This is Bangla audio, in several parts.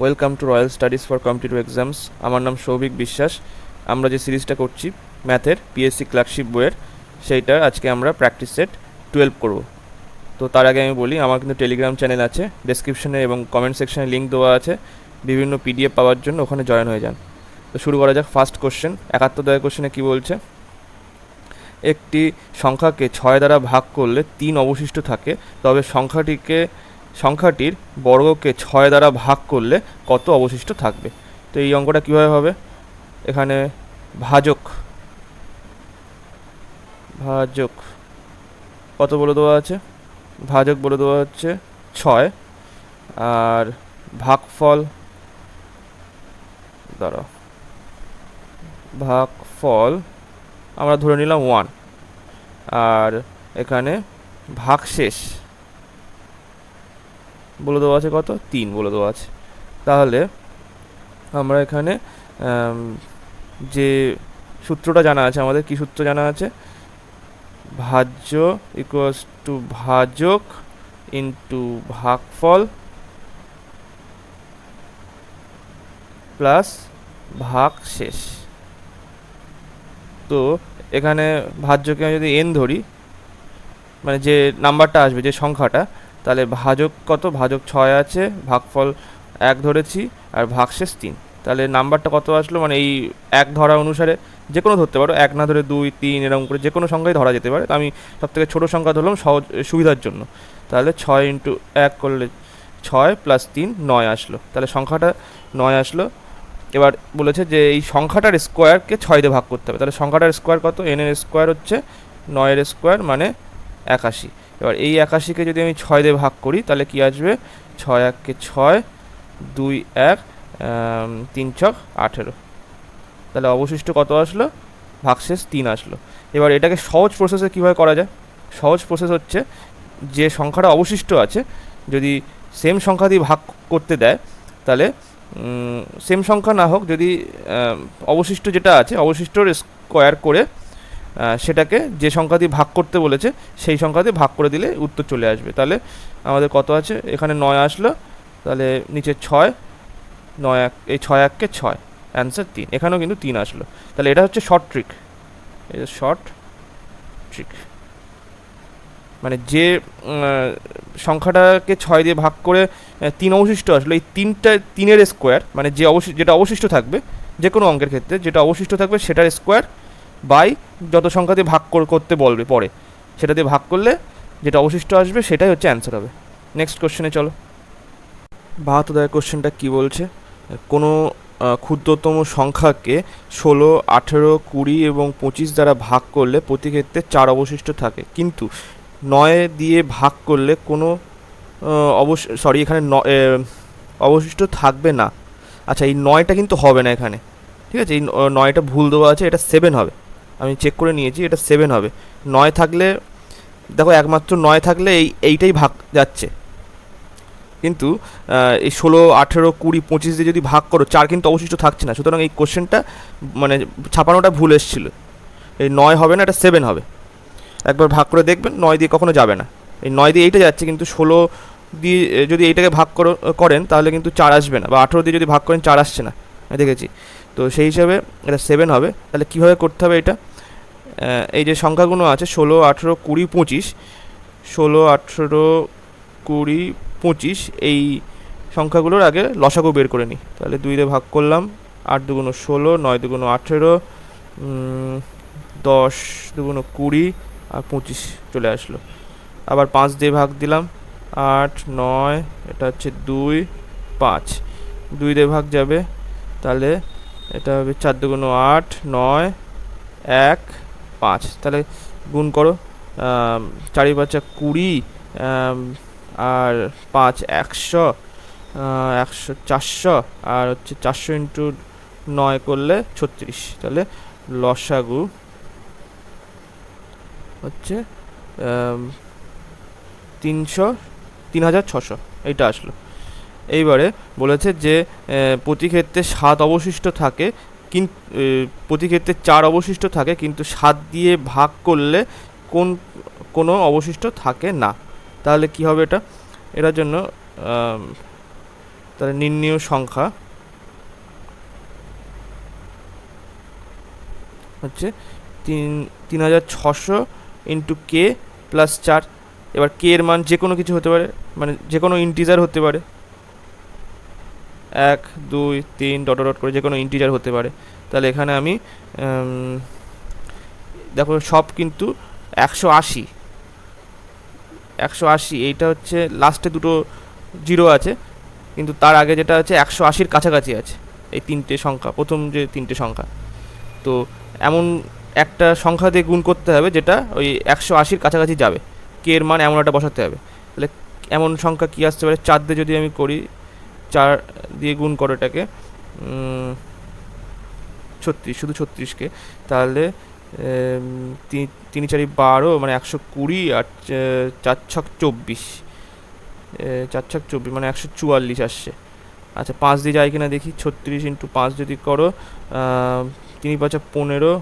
Welcome to royal studies for competitive exams. আমার নাম সৌভিক বিশ্বাস। আমরা যে সিরিজটা করছি ম্যাথের পিএসসি ক্লার্কশিপ বইয়ের, সেইটার আজকে আমরা প্র্যাকটিস সেট 12 করব। তো তার আগে আমি বলি, আমার কিন্তু টেলিগ্রাম চ্যানেল আছে, ডেসক্রিপশনে এবং কমেন্ট সেকশনে লিঙ্ক দেওয়া আছে। বিভিন্ন পিডিএফ পাওয়ার জন্য ওখানে জয়েন হয়ে যান। তো শুরু করা যাক। ফার্স্ট কোশ্চেন, 71 কোশ্চেনে কী বলছে? একটি সংখ্যাকে 6 দ্বারা ভাগ করলে 3 অবশিষ্ট থাকে, তবে সংখ্যাটির বর্গকে 6 দ্বারা ভাগ করলে কত অবশিষ্ট থাকবে? তো এই অঙ্কটা কীভাবে হবে? এখানে ভাজক কত বলে দেওয়া আছে? ভাজক বলে দেওয়া হচ্ছে 6, আর ভাগফল আমরা ধরে নিলাম 1, আর এখানে ভাগশেষ বলে দেওয়া আছে কত? 3 বলে দেওয়া আছে। তাহলে আমরা এখানে যে সূত্রটা জানা আছে আমাদের, কি সূত্র জানা আছে? ভাজ্য ইকুয়ালস টু ভাজক ইন্টু ভাগফল প্লাস ভাগশেষ। তো এখানে ভাজ্যকে আমি যদি n ধরি, মানে যে নাম্বারটা আসবে, যে সংখ্যাটা, তাহলে ভাজক কত? ভাজক 6 আছে, ভাগফল 1 ধরেছি, আর ভাগশেষ 3। তাহলে নাম্বারটা কত আসলো? মানে এই 1 ধরা অনুসারে যে কোনো ধরতে পারো, 1 না ধরে 2, 3 এরকম করে যে কোনো সংখ্যাই ধরা যেতে পারে। তো আমি সবথেকে ছোটো সংখ্যা ধরলাম সহজ সুবিধার জন্য। তাহলে 6 ইন্টু 1 করলে 6 প্লাস 3 9 আসলো। তাহলে সংখ্যাটা 9 আসলো। এবার বলেছে যে এই সংখ্যাটার স্কোয়ারকে 6 দিয়ে ভাগ করতে হবে। তাহলে সংখ্যাটার স্কোয়ার কত? n এর স্কোয়ার হচ্ছে 9 এর স্কোয়ার মানে 81। এবার এই 81কে যদি আমি 6 দিয়ে ভাগ করি তাহলে কি আসবে? 6 1 6, 2 1, 3 6 18। তাহলে অবশিষ্ট কত আসলো? ভাগশেষ 3 আসলো। এবার এটাকে সহজ প্রসেসে কীভাবে করা যায়? সহজ প্রসেস হচ্ছে, যে সংখ্যাটা অবশিষ্ট আছে যদি সেম সংখ্যা দিয়ে ভাগ করতে দেয়, তাহলে সেম সংখ্যা না হোক, যদি অবশিষ্ট যেটা আছে অবশিষ্টর স্কোয়ার করে সেটাকে যে সংখ্যা দিয়ে ভাগ করতে বলেছে সেই সংখ্যা দিয়ে ভাগ করে দিলে উত্তর চলে আসবে। তাহলে আমাদের কত আছে? এখানে 9 আসলো, তাহলে নিচে 6, 9 1, এই 6 1কে 6, অ্যান্সার 3। এখানেও কিন্তু 3 আসলো। তাহলে এটা হচ্ছে শর্ট ট্রিক। এটা শর্ট ট্রিক, মানে যে সংখ্যাটাকে 6 দিয়ে ভাগ করে 3 অবশিষ্ট আসলো, এই 3-এর স্কোয়ার, মানে যেটা অবশিষ্ট থাকবে যে কোনো অঙ্কের ক্ষেত্রে, যেটা অবশিষ্ট থাকবে সেটার স্কোয়ার বাই যত সংখ্যা দিয়ে ভাগ করতে বলবে পরে, সেটা দিয়ে ভাগ করলে যেটা অবশিষ্ট আসবে সেটাই হচ্ছে অ্যান্সার হবে। নেক্সট কোশ্চেনে চলো। 72 কোশ্চেনটা কী বলছে? কোনো ক্ষুদ্রতম সংখ্যাকে 16, 18, 20 এবং 25 দ্বারা ভাগ করলে প্রতি ক্ষেত্রে 4 অবশিষ্ট থাকে, কিন্তু 9 দিয়ে ভাগ করলে কোনো এখানে অবশিষ্ট থাকবে না। আচ্ছা, এই 9টা কিন্তু হবে না এখানে, ঠিক আছে? এই 9টা ভুল দেওয়া আছে, এটা 7 হবে। আমি চেক করে নিয়েছি, এটা 7 হবে। 9 থাকলে দেখো, একমাত্র 9 থাকলে এইটাই ভাগ যাচ্ছে, কিন্তু এই 16, 18, 20, 25 দিয়ে যদি ভাগ করো 4 কিন্তু অবশিষ্ট থাকছে না। সুতরাং এই কোশ্চেনটা মানে ছাপানোটা ভুল এসেছিল। এই 9 হবে না, এটা 7 হবে। একবার ভাগ করে দেখবেন, 9 দিয়ে কখনো যাবে না। এই 9 দিয়ে এইটা যাচ্ছে, কিন্তু 16 দিয়ে যদি এইটাকে ভাগ করেন তাহলে কিন্তু 4 আসবে না, বা 18 দিয়ে যদি ভাগ করেন 4 আসছে না, আমি দেখেছি। তো সেই হিসাবে এটা 7 হবে। তাহলে কীভাবে করতে হবে এটা? এই যে সংখ্যাগুলো আছে 16, 18, 20, 25, 16, 18, 20, 25, এই সংখ্যাগুলোর আগে লসাগু বের করে নিই। তাহলে 2 দিয়ে ভাগ করলাম, 8 2 16, 9 2 18, 10 2 20, আর 25 চলে আসলো। আবার 5 দিয়ে ভাগ দিলাম, 8 9, এটা হচ্ছে 2 5, 2 দিয়ে ভাগ যাবে, তাহলে এটা হবে 4 2 8, 9 1 5। তাহলে গুণ করো, 4 5 20, আর 5 100, 100 400, আর হচ্ছে 400 ইন্টু 9 করলে 36। তাহলে লসাগু হচ্ছে 3600, এইটা আসলো। এইবারে বলেছে যে প্রতি ক্ষেত্রে 7 অবশিষ্ট থাকে, কিন্তু প্রতি ক্ষেত্রে 4 অবশিষ্ট থাকে, কিন্তু 7 দিয়ে ভাগ করলে কোনো অবশিষ্ট থাকে না। তাহলে কি হবে এটা? এটার জন্য তাহলে নির্ণেয় সংখ্যা হচ্ছে 3600 ইন্টু কে প্লাস 4। এবার কে এর মান যে কোনো কিছু হতে পারে, মানে যে কোনো ইন্টিজার হতে পারে, 1 2 3 ডট ডট করে যে কোনো ইন্টিজার হতে পারে। তাহলে এখানে আমি দেখো সব কিন্তু 180 এইটা হচ্ছে লাস্টে দুটো জিরো আছে, কিন্তু তার আগে যেটা আছে 180-র কাছাকাছি আছে এই তিনটে সংখ্যা, প্রথম যে তিনটে সংখ্যা। তো এমন একটা সংখ্যা দিয়ে গুণ করতে হবে যেটা ওই 180-র কাছাকাছি যাবে, কে এর মান এমন একটা বসাতে হবে। তাহলে এমন সংখ্যা কী আসতে পারে, 4 দিয়ে যদি আমি করি, 4 দিয়ে গুণ করো এটাকে 36, শুধু 36কে, তাহলে 3 4 12, মানে 120, আর 4 6 24, 4 6 24 মানে 144 আসছে। আচ্ছা 5 দিয়ে যায় কিনা দেখি, 36 ইন্টু 5 যদি করো 3 5 15,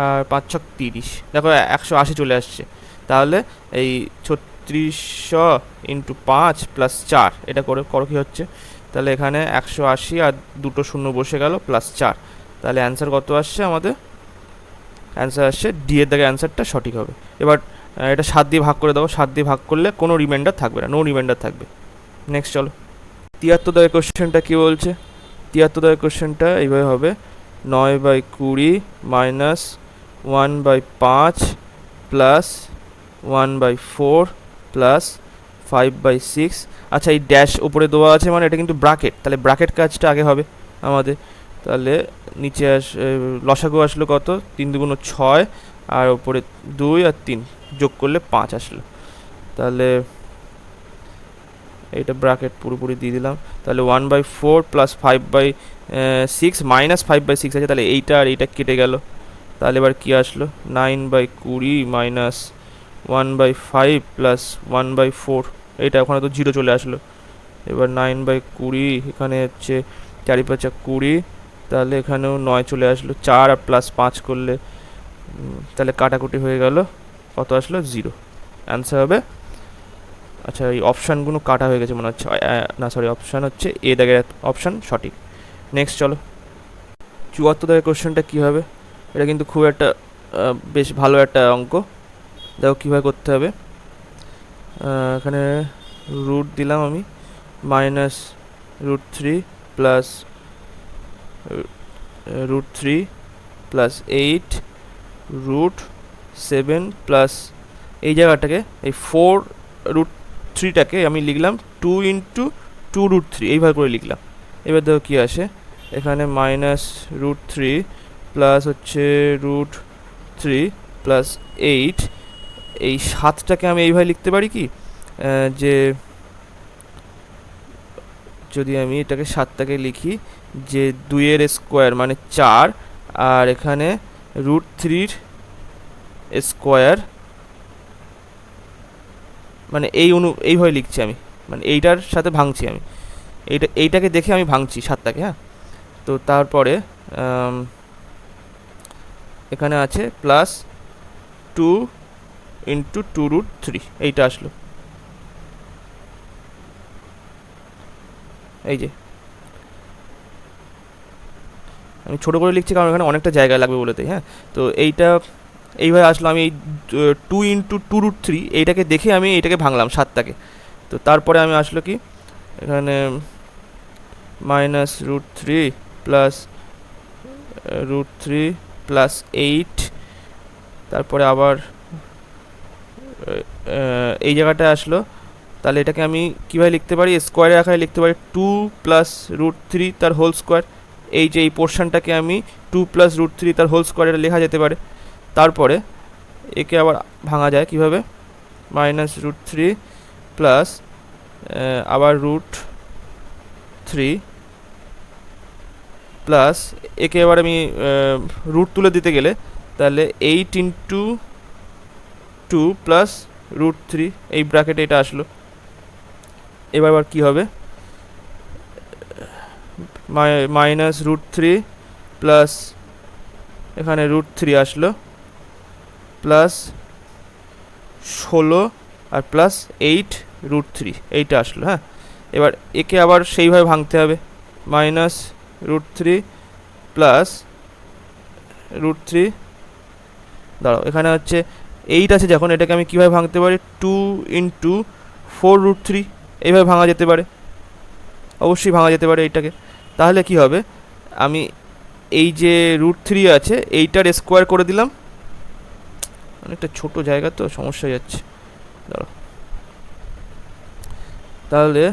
আর 5 6 30, দেখো 180 চলে আসছে। তাহলে এই 3600 ইন্টু 5 প্লাস 4 এটা করে করো কী হচ্ছে, তাহলে এখানে 180 আর দুটো শূন্য বসে গেল প্লাস 4। তাহলে অ্যান্সার কত আসছে আমাদের, অ্যান্সার আসছে ডি এর দাগে অ্যান্সারটা সঠিক হবে। এবার এটা 7 দিয়ে ভাগ করে দাও, 7 দিয়ে ভাগ করলে কোনো রিমাইন্ডার থাকবে না, নো রিমাইন্ডার থাকবে। নেক্সট চলো 73 দাগের কোশ্চেনটা কী বলছে, 73 দাগের কোশ্চেনটা এইভাবে হবে, 9/20 মাইনাস 1/5 প্লাস 1/4 প্লাস 5/6। আচ্ছা এই ড্যাশ উপরে দেওয়া আছে মানে এটা কিন্তু ব্র্যাকেট, তাহলে ব্র্যাকেট কাজটা আগে হবে আমাদের। তাহলে নিচে লসাগু আসলো কত, 3 2 6, আর ওপরে 2 আর 3 যোগ করলে 5 আসলো। তাহলে এইটা ব্র্যাকেট পুরোপুরি দিয়ে দিলাম। তাহলে 1/4 প্লাস 5/6 মাইনাস 5/6 আছে, তাহলে এইটা আর এইটা কেটে গেল। তাহলে এবার কী আসলো, 9/20 মাইনাস 1/5 প্লাস 1/4, এইটা ওখানে তো জিরো চলে আসলো। এবার 9/20 এখানে হচ্ছে 4 5 20, তাহলে এখানেও 9 চলে আসলো, 4 আর প্লাস 5 করলে তাহলে কাটাকুটি হয়ে গেল, কত আসলো 0। অ্যান্সার হবে, আচ্ছা এই অপশানগুলো কাটা হয়ে গেছে মনে হচ্ছে, না সরি অপশান হচ্ছে এ দাগের অপশান সঠিক। নেক্সট চলো 74 দাগের কোশ্চেনটা কী হবে, এটা কিন্তু খুব একটা বেশ ভালো একটা অঙ্ক। দেখো কীভাবে করতে হবে, এখানে রুট দিলাম আমি, মাইনাস √3 প্লাস √3 প্লাস 8 √7 প্লাস এই জায়গাটাকে এই 4√3টাকে আমি লিখলাম 2 ইন্টু 2√3, এইভাবে করে লিখলাম। এবার দেখো কী আসে, এখানে মাইনাস √3 প্লাস হচ্ছে √3 প্লাস 8, এই 7টাকে আমি এইভাবে লিখতে পারি কি, যে যদি আমি এটাকে 7টাকে লিখি যে 2-এর স্কোয়ার মানে 4, আর এখানে √3-র স্কোয়ার, মানে এইভাবে লিখছি আমি, মানে এইটার সাথে ভাঙছি আমি, এইটাকে দেখে আমি ভাঙছি 7টাকে। হ্যাঁ, তো তারপরে এখানে আছে প্লাস 2 ইন্টু 2√3, এইটা আসলো। এই যে আমি ছোটো করে লিখছি কারণ এখানে অনেকটা জায়গা লাগবে বলেতে। হ্যাঁ, তো এইভাবে আসলো, আমি এই 2 ইন্টু 2√3 এইটাকে দেখে আমি এইটাকে ভাঙলাম 7টাকে। তো তারপরে আমি আসলো কি, এখানে মাইনাস √3 প্লাস √3 প্লাস 8, তারপরে আবার এই জায়গাটা আসলো। তাহলে এটাকে আমি কীভাবে লিখতে পারি, স্কোয়ারের আকারে লিখতে পারি 2 প্লাস √3 তার হোল স্কোয়ার, এই যে এই পোর্শনটাকে আমি 2 প্লাস √3 তার হোল স্কোয়ার এটা লেখা যেতে পারে। তারপরে একে আবার ভাঙা যায় কীভাবে, মাইনাস √3 প্লাস আবার √3 প্লাস একে এবার আমি রুট তুলে দিতে গেলে তাহলে 8 ইন্টু 2 প্লাস √3, এই ব্র্যাকেটে এটা আসলো। এবার আবার কী হবে, মাইনাস √3 প্লাস এখানে √3 আসলো প্লাস 16 আর প্লাস 8 √3, এইটা আসলো। হ্যাঁ, এবার একে আবার সেইভাবে ভাঙতে হবে, মাইনাস √3 প্লাস √3, দাঁড়াও এখানে হচ্ছে 8 আছে যখন, এটাকে আমি কীভাবে ভাঙতে পারি, 2 × 4√3 এইভাবে ভাঙা যেতে পারে, অবশ্যই ভাঙা যেতে পারে এইটাকে। তাহলে কি হবে, আমি এই যে √3 আছে এইটার স্কোয়ার করে দিলাম, অনেকটা ছোট জায়গা তো সমস্যা হয়ে যাচ্ছে, দাঁড়াও। তাহলে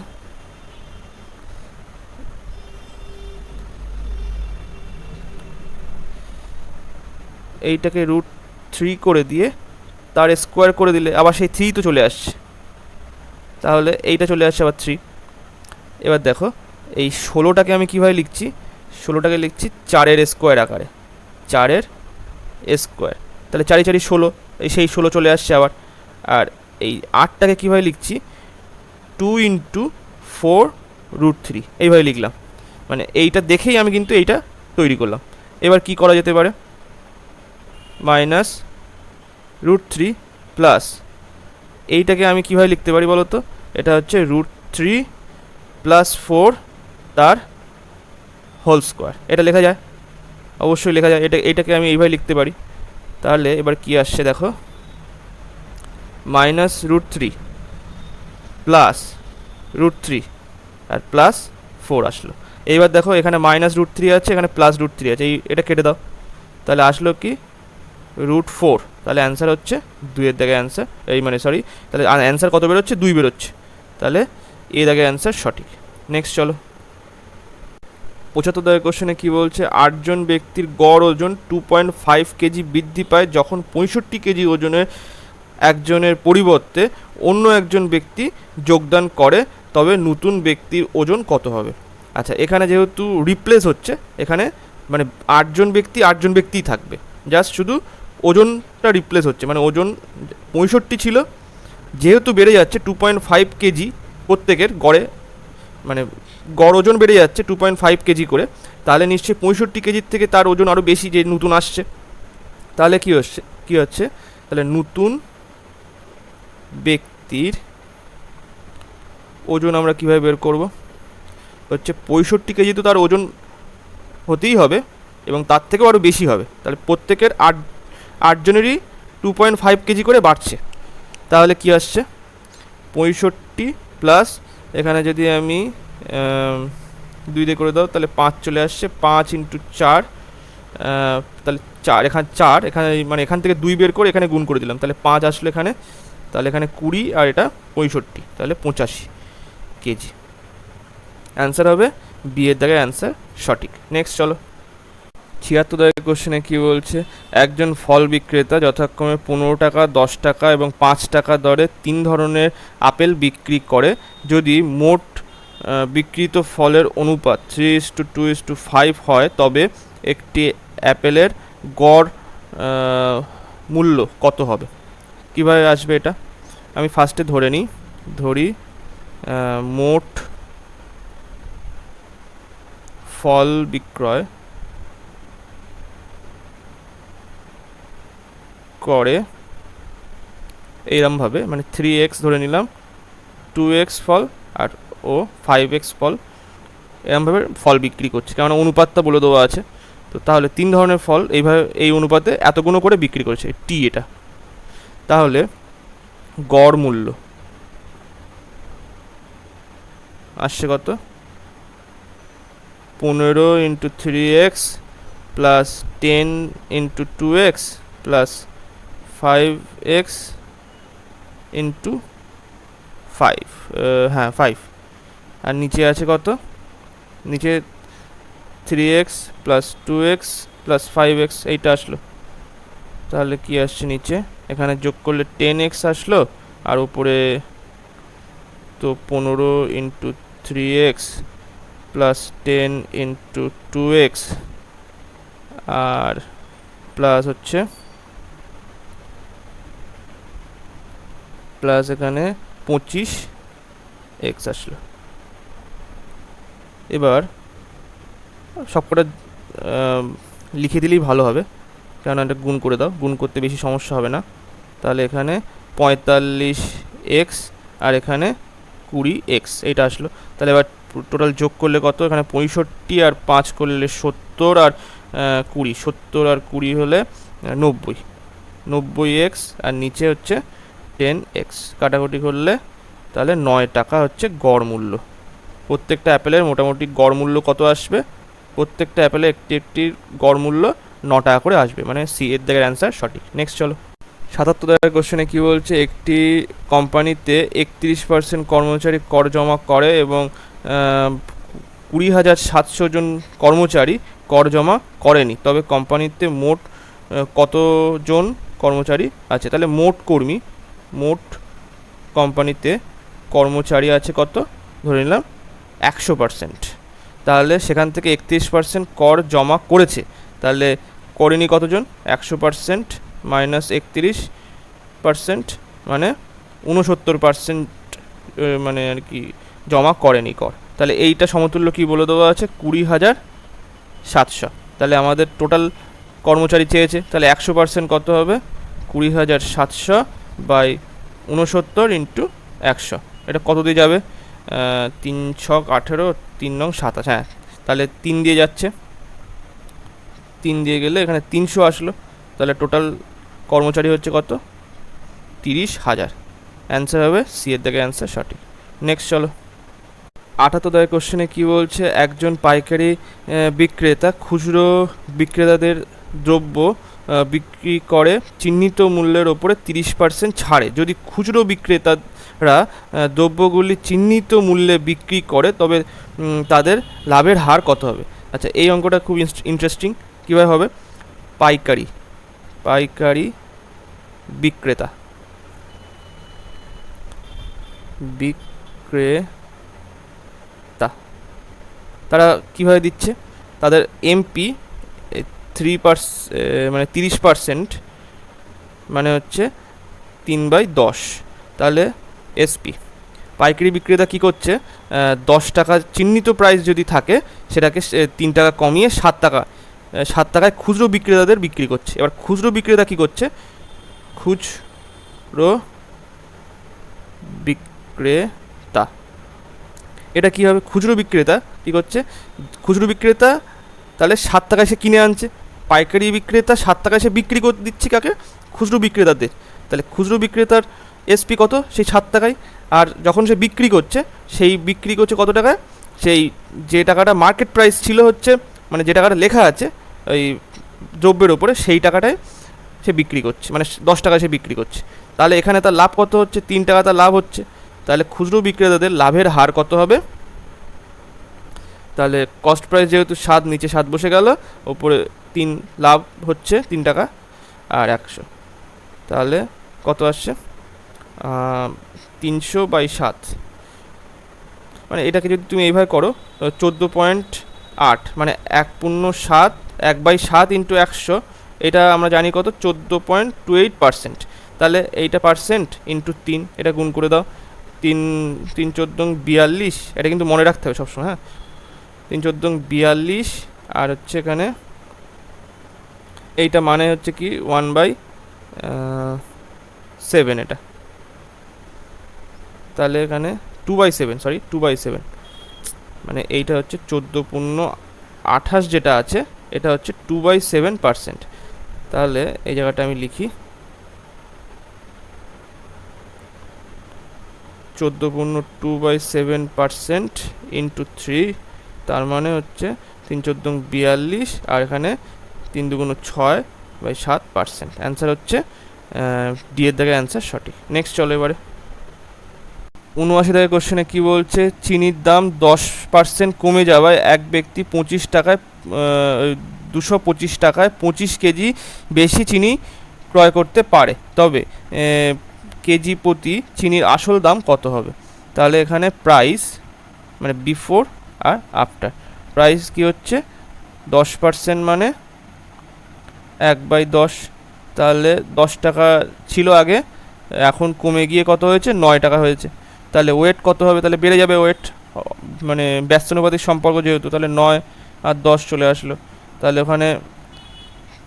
এইটাকে √3 করে দিয়ে তার স্কোয়ার করে দিলে আবার সেই 3 তো চলে আসছে, তাহলে এইটা চলে আসছে আবার 3। এবার দেখো এই 16টাকে আমি কীভাবে লিখছি, 16টাকে লিখছি 4-এর স্কোয়ার আকারে, 4-এর স্কোয়ার, তাহলে 4 × 4 = 16, এই সেই 16 চলে আসছে আবার। আর এই 8টাকে কীভাবে লিখছি, 2 × 4√3 এইভাবে লিখলাম, মানে এইটা দেখেই আমি কিন্তু এইটা তৈরি করলাম। এবার কি করা যেতে পারে, মাইনাস √3 প্লাস এইটাকে আমি কীভাবে লিখতে পারি বলো তো, এটা হচ্ছে √3 + 4 তার হোল স্কোয়ার, এটা লেখা যায়, অবশ্যই লেখা যায়, এইটাকে আমি এইভাবে লিখতে পারি। তাহলে এবার কি আসছে দেখো, মাইনাস √3 প্লাস √3 আর প্লাস 4 আসলো। এইবার দেখো এখানে মাইনাস √3 আছে, এখানে প্লাস √3 আছে, এটা কেটে দাও, তাহলে আসলো কি √4, তাহলে অ্যান্সার হচ্ছে 2-এর দাগে অ্যান্সার, এই মানে সরি, তাহলে অ্যান্সার কত বেরোচ্ছে, 2 বেরোচ্ছে, তাহলে এ দাগে অ্যান্সার সঠিক। নেক্সট চলো, 75 দাগের কোশ্চেনে কী বলছে, 8 জন ব্যক্তির গড় ওজন 2.5 কেজি বৃদ্ধি পায় যখন 65 কেজি ওজনের একজনের পরিবর্তে অন্য একজন ব্যক্তি যোগদান করে, তবে নতুন ব্যক্তির ওজন কত হবে। আচ্ছা, এখানে যেহেতু রিপ্লেস হচ্ছে, এখানে মানে 8 জন ব্যক্তিই থাকবে, জাস্ট শুধু ওজনটা রিপ্লেস হচ্ছে, মানে ওজন 65 ছিল, যেহেতু বেড়ে যাচ্ছে 2.5 কেজি প্রত্যেকের গড়ে, মানে গড় ওজন বেড়ে যাচ্ছে 2.5 কেজি করে, তাহলে নিশ্চয়ই 65 কেজির থেকে তার ওজন আরও বেশি, যে নতুন আসছে, তাহলে কী হচ্ছে, তাহলে নতুন ব্যক্তির ওজন আমরা কীভাবে বের করব, হচ্ছে 65 কেজি তো তার ওজন হতেই হবে এবং তার থেকেও আরও বেশি হবে, তাহলে প্রত্যেকের 8 জনেরই 2.5 কেজি করে বাড়ছে, তাহলে কি আসছে 65 প্লাস এখানে যদি আমি 2 দিয়ে করে দাও তাহলে 5 চলে আসছে, 5 × 4, তাহলে 4, এখানে 4, এখানে মানে এখান থেকে 2 বের করে এখানে গুণ করে দিলাম, তাহলে 5 আসলো এখানে, তাহলে এখানে 20 আর এটা 65, তাহলে 85 কেজি। অ্যান্সার হবে বি-এর দাগে অ্যান্সার সঠিক। নেক্সট চলো, 76 দাগের কোশ্চেনে কী বলছে, একজন ফল বিক্রেতা যথাক্রমে 15 টাকা, 10 টাকা এবং 5 টাকা দরে 3 ধরনের আপেল বিক্রি করে, যদি মোট বিক্রিত ফলের অনুপাত 3:2:5 হয়, তবে একটি অ্যাপেলের গড় মূল্য কত হবে। কীভাবে আসবে এটা, আমি ফার্স্টে ধরি মোট ফল বিক্রয় করে এইরমভাবে, মানে 3x ধরে নিলাম, 2x ফল আর 5x ফল, এরমভাবে ফল বিক্রি করছে, কেননা অনুপাতটা বলে দেওয়া আছে, তো তাহলে 3 ধরনের ফল এইভাবে এই অনুপাতে এতগুলো করে বিক্রি করেছে, টি এটা, তাহলে গড় মূল্য আসছে কত, 15 × 3x plus 10 × 2x plus 5x × 5, হ্যাঁ 5, আর নিচে আছে কত, নিচে 3x plus 2x plus 5x, এইটা আসলো, তাহলে কি আসছে নিচে, এখানে যোগ করলে 10x আসলো, আর উপরে তো 15 × 3x প্লাস 10 × 2x আর প্লাস হচ্ছে প্লাস এখানে 25x আসলো। এবার সবকটা লিখে দিলেই ভালো হবে, কেননা এটা গুণ করে দাও, গুণ করতে বেশি সমস্যা হবে না, তাহলে এখানে 45x আর এখানে 20x এইটা আসলো। তাহলে এবার টোটাল যোগ করলে কত, এখানে 65 আর 5 করলে 70 আর 20, 70 আর 20 হলে 90, 90x আর নিচে হচ্ছে 10x, কাটাকুটি করলে তাহলে 9 টাকা হচ্ছে গড় মূল্য। প্রত্যেকটা অ্যাপেলের মোটামুটি গড় মূল্য কত আসবে, প্রত্যেকটা অ্যাপেলে একটি একটি গড় মূল্য 9 টাকা করে আসবে, মানে সি এর দিকের অ্যান্সার সঠিক। নেক্সট চলো 77 কোশ্চেনে কী বলছে, একটি কোম্পানিতে 31% কর্মচারী কর জমা করে এবং 20,700 জন কর্মচারী কর জমা করেনি, তবে কোম্পানিতে মোট কতজন কর্মচারী আছে? তাহলে মোট কোম্পানিতে কর্মচারী আছে কত, ধরে নিলাম 100%, তাহলে সেখান থেকে 31% কর জমা করেছে, তাহলে করেনি কতজন, 100% মাইনাস 31% মানে 69%, মানে আর কি জমা করেনি কর। তাহলে এইটা সমতুল্য কি বলে দেওয়া আছে, 20,700। তাহলে আমাদের টোটাল কর্মচারী চেয়েছে, তাহলে 100% কত হবে, 20,700 বাই 69 ইন্টু 100, এটা কত দিয়ে যাবে, 3 ছক 18, 3 নং 27, হ্যাঁ তাহলে 3 দিয়ে যাচ্ছে, 3 দিয়ে গেলে এখানে 300 আসলো, তাহলে টোটাল কর্মচারী হচ্ছে কত, 30,000। অ্যান্সার হবে সি এর দিকে অ্যান্সার সঠিক। নেক্সট চলো 78 কোশ্চেনে কী বলছে, একজন পাইকারি বিক্রেতা খুচরো বিক্রেতাদের দ্রব্য বিক্রি করে চিহ্নিত মূল্যের ওপরে 30% ছাড়ে, যদি খুচরো বিক্রেতারা দ্রব্যগুলি চিহ্নিত মূল্যে বিক্রি করে তবে তাদের লাভের হার কত হবে? আচ্ছা, এই অঙ্কটা খুব ইন্টারেস্টিং। কীভাবে হবে, পাইকারি বিক্রেতা তারা কীভাবে দিচ্ছে, তাদের এমপি 3%, মানে 30%, মানে হচ্ছে 3/10, তাহলে এসপি। পাইকারি বিক্রেতা কী করছে, 10 টাকা চিহ্নিত প্রাইস যদি থাকে সেটাকে 3 টাকা কমিয়ে 7 টাকায় খুচরো বিক্রেতাদের বিক্রি করছে। এবার খুচরো বিক্রেতা কী করছে, খুচরো বিক্রেতা, এটা কী হবে, খুচরো বিক্রেতা কী করছে, খুচরো বিক্রেতা তাহলে 7 টাকায় সে কিনে আনছে, পাইকারি বিক্রেতা 7 টাকায় সে বিক্রি করে দিচ্ছে কাকে, খুচরো বিক্রেতাদের, তাহলে খুচরো বিক্রেতার এসপি কত, সেই 7 টাকায়, আর যখন সে বিক্রি করছে কত টাকায়, সেই যে টাকাটা মার্কেট প্রাইস ছিল হচ্ছে, মানে যে টাকাটা লেখা আছে ওই দ্রব্যের ওপরে, সেই টাকাটায় সে বিক্রি করছে, মানে 10 টাকায় সে বিক্রি করছে, তাহলে এখানে তার লাভ কত হচ্ছে, 3 টাকা তার লাভ হচ্ছে, তাহলে খুচরো বিক্রেতাদের লাভের হার কত হবে, তাহলে কস্ট প্রাইস যেহেতু 7, নিচে 7 বসে গেল, ওপরে 3, লাভ হচ্ছে 3 টাকা আর 100, তাহলে কত আসছে, 300/7, মানে এটাকে যদি তুমি এইভাবে করো 14.8, মানে 1/7, 1/7 ইন্টু 100, এটা আমরা জানি কত, 14.28%, তাহলে এইটা পার্সেন্ট ইন্টু 3, এটা গুণ করে দাও, 3×14=42, এটা কিন্তু মনে রাখতে হবে সবসময়, হ্যাঁ 3×14=42, আর হচ্ছে এখানে এইটা মানে হচ্ছে কি 1/7, এটা তাহলে এখানে 2/7, মানে এইটা হচ্ছে 14.28 যেটা আছে, এটা হচ্ছে 2/7%, তাহলে এই জায়গাটা আমি লিখি 14.2/7% ইন্টু 3, তার মানে হচ্ছে 3×14=42, আর এখানে 3×2=6/7%, অ্যান্সার হচ্ছে ডি এর দিকে অ্যান্সার সঠিক। নেক্সট চলো এবারে 79 কোশ্চেনে কী বলছে, চিনির দাম 10% কমে যাওয়ায় এক ব্যক্তি 225 টাকায় 25 কেজি বেশি চিনি ক্রয় করতে পারে, তবে কেজি প্রতি চিনির আসল দাম কত হবে? তাহলে এখানে প্রাইস মানে বিফোর আর আফটার, প্রাইস কি হচ্ছে 10% মানে 1/10, তাহলে 10 টাকা ছিল আগে, এখন কমে গিয়ে কত হয়েছে, 9 টাকা হয়েছে, তাহলে ওয়েট কত হবে, তাহলে বেড়ে যাবে ওয়েট, মানে ব্যস্তানুপাতিক সম্পর্ক যেহেতু, তাহলে 9 আর 10 চলে আসলো, তাহলে ওখানে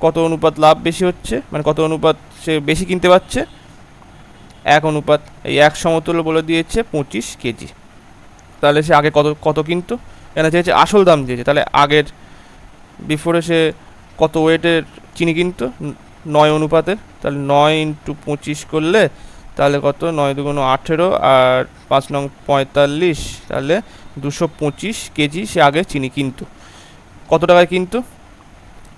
কত অনুপাত লাভ বেশি হচ্ছে, মানে কত অনুপাত সে বেশি কিনতে পারছে, 1 অনুপাত এই 1 সমতুল্য বলে দিয়েছে 25 কেজি। তাহলে সে আগে কত কত কিন্তু এখানে চেয়েছে আসল দাম দিয়েছে, তাহলে আগের বিফোরে সে কত ওয়েটের চিনি কিন্তু 9 অনুপাতের, তাহলে 9 ইন্টু 25 করলে তাহলে কত 9 দুগুণ 18 আর 5 নং 45, তাহলে 225 কেজি সে আগে চিনি কিন্তু। কত টাকায় কিন্তু,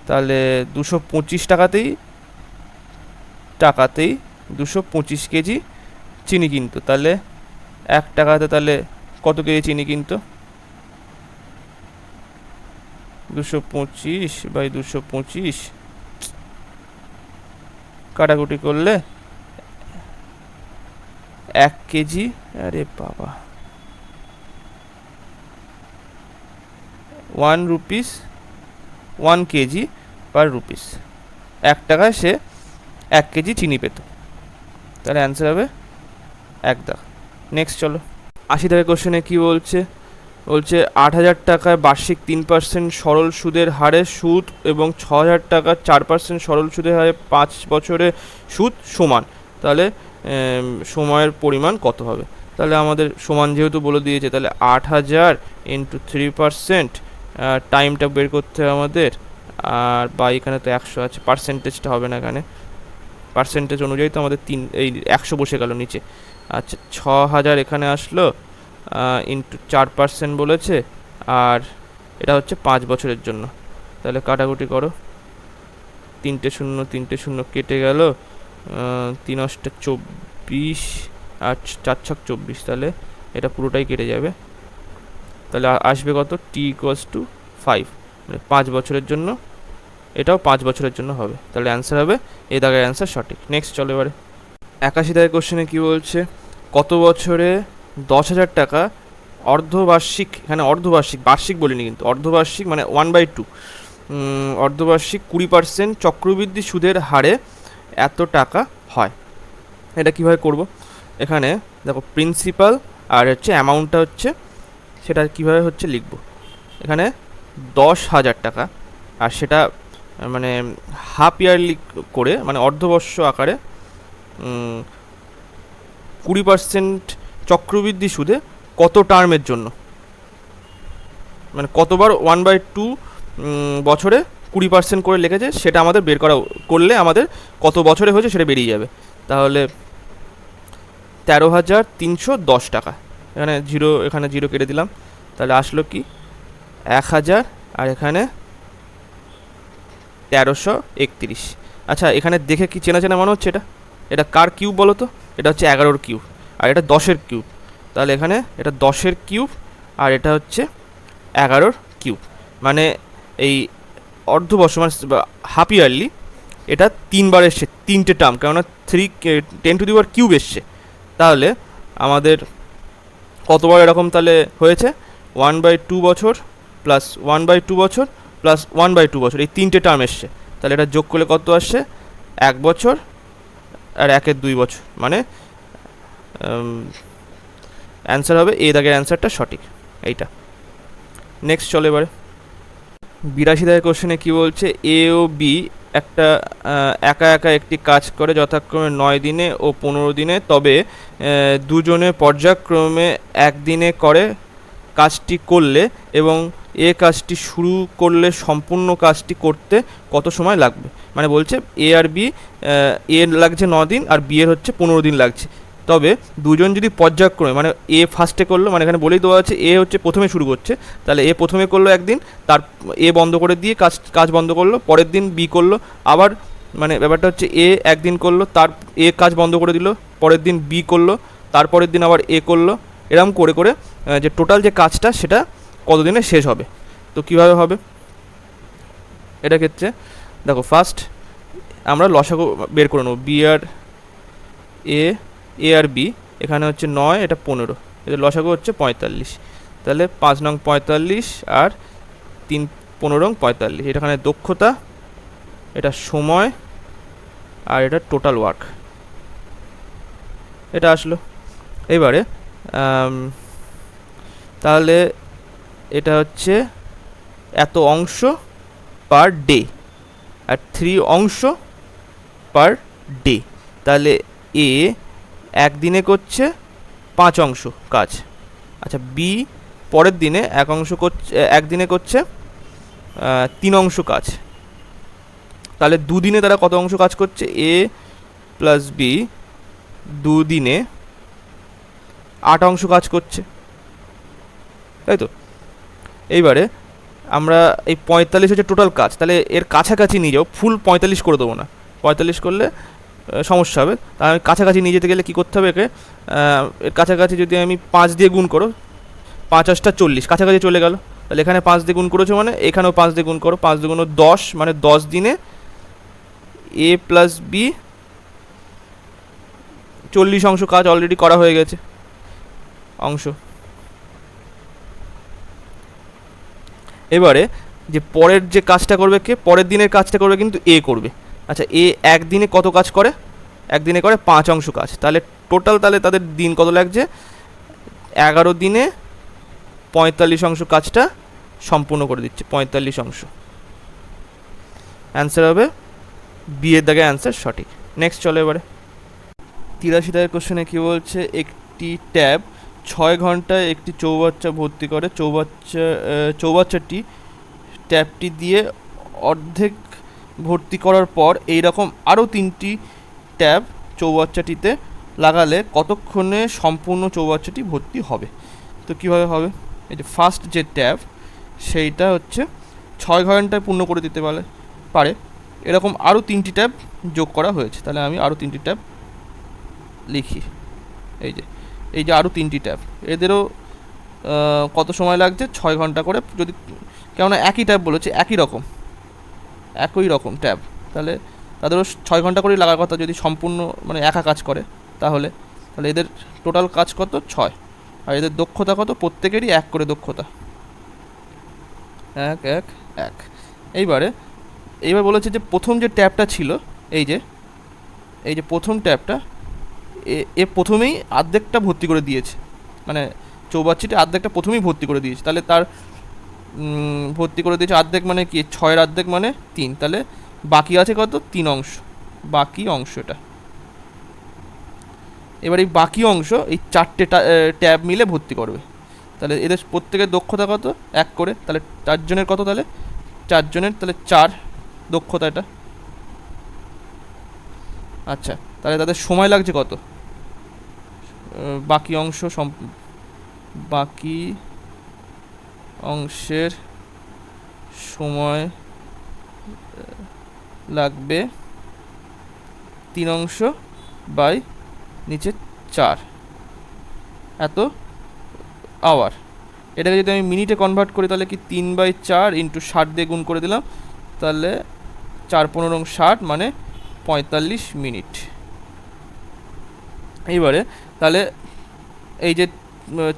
তাহলে 225 টাকাতেই 225 কেজি চিনি কিন্তু। তাহলে 1 টাকাতে তাহলে কত কেজি চিনি কিন্তু, 225 বাই 225 কাটাকুটি করলে 1 কেজি, আরে বাবা 1 রুপিস 1 কেজি পার রুপিস, 1 টাকায় সে 1 কেজি চিনি পেত। তাহলে অ্যান্সার হবে 1 দাগ। নেক্সট চলো 80 দাগের কোশ্চেনে কী বলছে, বলছে 8,000 টাকায় বার্ষিক 3% সরল সুদের হারে সুদ এবং 6,000 টাকার 4% সরল সুদের হারে 5 বছরে সুদ সমান, তাহলে সময়ের পরিমাণ কত হবে। তাহলে আমাদের সমান যেহেতু বলে দিয়েছে, তাহলে 8,000 ইন্টু 3%, টাইমটা বের করতে হবে আমাদের, আর বা এখানে তো 100 আছে, পার্সেন্টেজটা হবে না এখানে, পার্সেন্টেজ অনুযায়ী তো আমাদের 100 বসে গেল নিচে। আচ্ছা 6,000 এখানে আসলো, ইন্টু 4% বলেছে, আর এটা হচ্ছে 5 বছরের জন্য। তাহলে কাটাকুটি করো, 3টে শূন্য কেটে গেল, 3 অষ্টা 24 আর 4 ছক 24, তাহলে এটা পুরোটাই কেটে যাবে। তাহলে আসবে কত, t=5, মানে 5 বছরের জন্য, এটাও 5 বছরের জন্য হবে। তাহলে অ্যান্সার হবে এই দাগের অ্যান্সার সঠিক। নেক্সট চলো এবারে 81 দাগের কোশ্চেনে কী বলছে, কত বছরে 10,000 টাকা অর্ধবার্ষিক, এখানে অর্ধবার্ষিক বার্ষিক বলিনি কিন্তু, অর্ধবার্ষিক মানে 1/2, অর্ধবার্ষিক 20% চক্রবৃদ্ধি সুদের হারে এত টাকা হয়। এটা কীভাবে করব, এখানে দেখো প্রিন্সিপাল আর হচ্ছে অ্যামাউন্টটা হচ্ছে, সেটা কীভাবে হচ্ছে লিখব, এখানে 10,000 টাকা, আর সেটা মানে হাফ ইয়ারলি করে, মানে অর্ধবর্ষ আকারে 20% চক্রবৃদ্ধি সুদে কত টার্মের জন্য, মানে কতবার 1/2 বছরে 20% করে লিখেছে, সেটা আমাদের বের করা করলে আমাদের কত বছরে হয়েছে সেটা বেরিয়ে যাবে। তাহলে 13,310 টাকা, এখানে জিরো কেটে দিলাম, তাহলে আসলো কি 1,000, আর এখানে 1331। আচ্ছা এখানে দেখে কি চেনা চেনা মনে হচ্ছে, এটা কার কিউব বলো তো, এটা হচ্ছে 11-এর কিউব, আর এটা 10-এর কিউব। তাহলে এখানে এটা 10-এর কিউব, আর এটা হচ্ছে 11-এর কিউব, মানে এই অর্ধবর্ষ মানে হাফ ইয়ারলি, এটা 3বার এসছে, 3টে টার্ম, কেননা 10⁻³ কিউব এসছে। তাহলে আমাদের কতবার এরকম তাহলে হয়েছে, 1/2 বছর প্লাস 1/2 বছর প্লাস 1/2 বছর, এই 3টে টার্ম এসছে। তাহলে এটা যোগ করলে কত আসছে, 1 বছর আর 1-এর 2 বছর, মানে অ্যান্সার হবে এই দাগের অ্যান্সারটা সঠিক এইটা। নেক্সট চলো এবারে 82 দাগের কোশ্চেনে কী বলছে, এ ও বি একটা একা একা একটি কাজ করে যথাক্রমে 9 দিনে ও 15 দিনে, তবে দুজনে পর্যায়ক্রমে একদিনে করে কাজটি করলে এবং এ কাজটি শুরু করলে সম্পূর্ণ কাজটি করতে কত সময় লাগবে। মানে বলছে এ আর বি, এ লাগছে 9 দিন আর বি এর হচ্ছে 15 দিন লাগছে, তবে দুজন যদি পর্যায়ক্রমে, মানে এ ফার্স্টে করলো, মানে এখানে বলেই দেওয়া আছে এ হচ্ছে প্রথমে শুরু করছে, তাহলে এ প্রথমে করলো একদিন, তার এ বন্ধ করে দিয়ে কাজ বন্ধ করলো, পরের দিন বি করলো, আবার মানে ব্যাপারটা হচ্ছে এ একদিন করলো, তার এ কাজ বন্ধ করে দিল, পরের দিন বি করলো, তারপরের দিন আবার এ করলো, এরকম করে করে যে টোটাল যে কাজটা সেটা কতদিনে শেষ হবে। তো কীভাবে হবে এটা ক্ষেত্রে, দেখো ফার্স্ট আমরা লসাগু বের করে নেবো, বি আর এ আর বি, এখানে হচ্ছে 9, এটা 15, এদের লসাগু হচ্ছে 45, তাহলে 5 নং 45 আর 3 15 নং 45, এটা এখানে দক্ষতা, এটা সময়, আর এটা টোটাল ওয়ার্ক, এটা আসলো। এবারে তাহলে এটা হচ্ছে এত অংশ পার ডে আর 3 অংশ পার ডে, তাহলে এ একদিনে করছে 5 অংশ কাজ। আচ্ছা বি পরের দিনে একদিনে করছে 3 অংশ কাজ। তাহলে দুদিনে তারা কত অংশ কাজ করছে? এ প্লাস বি দুদিনে 8 অংশ কাজ করছে, তাই তো? এইবারে আমরা এই 45 হচ্ছে টোটাল কাজ, তাহলে এর কাছাকাছি নিয়ে যাও, ফুল 45 করে দেবো না, 45 করলে সমস্যা হবে। তাহলে আমি কাছাকাছি নিয়ে যেতে গেলে কী করতে হবে? একে এর কাছাকাছি যদি আমি 5 দিয়ে গুণ করো, 5 8 40, কাছাকাছি চলে গেল। তাহলে এখানে 5 দিয়ে গুণ করেছো মানে এখানেও 5 দিয়ে গুণ করো, 5 দিয়ে গুণ 10, মানে 10 দিনে এ প্লাস বি 40 অংশ কাজ অলরেডি করা হয়ে গেছে অংশ। এবারে যে পরের যে কাজটা করবে কে? পরের দিনের কাজটা করবে কিন্তু এ করবে। আচ্ছা এ একদিনে কত কাজ করে? একদিনে করে 5 অংশ কাজ। তাহলে টোটাল তাহলে তাদের দিন কত লাগছে? 11 দিনে 45 অংশ কাজটা সম্পূর্ণ করে দিচ্ছে, 45 অংশ। অ্যান্সার হবে বি এর দাগে অ্যান্সার সঠিক। নেক্সট চলো এবারে 83 দাগের কোশ্চেনে কী বলছে? একটি ট্যাব 6 ঘন্টায় একটি চৌবাচ্চা ভর্তি করে। চৌবাচ্চাটি ট্যাবটি দিয়ে অর্ধেক ভর্তি করার পর এইরকম আরও 3টি ট্যাব চৌবাচ্চাটিতে লাগালে কতক্ষণে সম্পূর্ণ চৌবাচ্চাটি ভর্তি হবে? তো কীভাবে হবে? এই যে ফার্স্ট যে ট্যাব সেইটা হচ্ছে 6 ঘন্টায় পূর্ণ করে দিতে পারে এরকম আরও 3টি ট্যাব যোগ করা হয়েছে। তাহলে আমি আরও 3টি ট্যাব লিখি। এই যে আরও 3টি ট্যাব, এদেরও কত সময় লাগছে? 6 ঘন্টা করে। যদি কেননা একই ট্যাব বলেছে, একই রকম ট্যাব, তাহলে তাদেরও 6 ঘন্টা করেই লাগার কথা যদি সম্পূর্ণ মানে একা কাজ করে। তাহলে এদের টোটাল কাজ কত? 6। আর এদের দক্ষতা কত? প্রত্যেকেরই 1 করে দক্ষতা, 1 1 1। এইবার বলেছে যে প্রথম যে ট্যাবটা ছিল, এই যে প্রথম ট্যাবটা এ প্রথমেই অর্ধেকটা ভর্তি করে দিয়েছে, মানে চৌবাচ্চাটি অর্ধেকটা প্রথমেই ভর্তি করে দিয়েছে। তাহলে তার ভর্তি করে দিয়েছে অর্ধেক, মানে কি 6-এর অর্ধেক মানে 3। তাহলে বাকি আছে কত? 3 অংশ, বাকি অংশটা। এবার এই বাকি অংশ এই 4টে ট্যাব মিলে ভর্তি করবে। তাহলে এদের প্রত্যেকের দক্ষতা কত? 1 করে। তাহলে 4 জনের কত? তাহলে 4 জনের তাহলে 4 দক্ষতা এটা। আচ্ছা তাহলে তাদের সময় লাগছে কত? বাকি অংশের সময় লাগবে 3 অংশ বাই নিচে 4 এত আওয়ার। এটাকে যদি আমি মিনিটে কনভার্ট করি তাহলে কি 3/4 ইন্টু 60 দিয়ে গুণ করে দিলাম, তাহলে 4 15 60 মানে 45 মিনিট। এইবারে তাহলে এই যে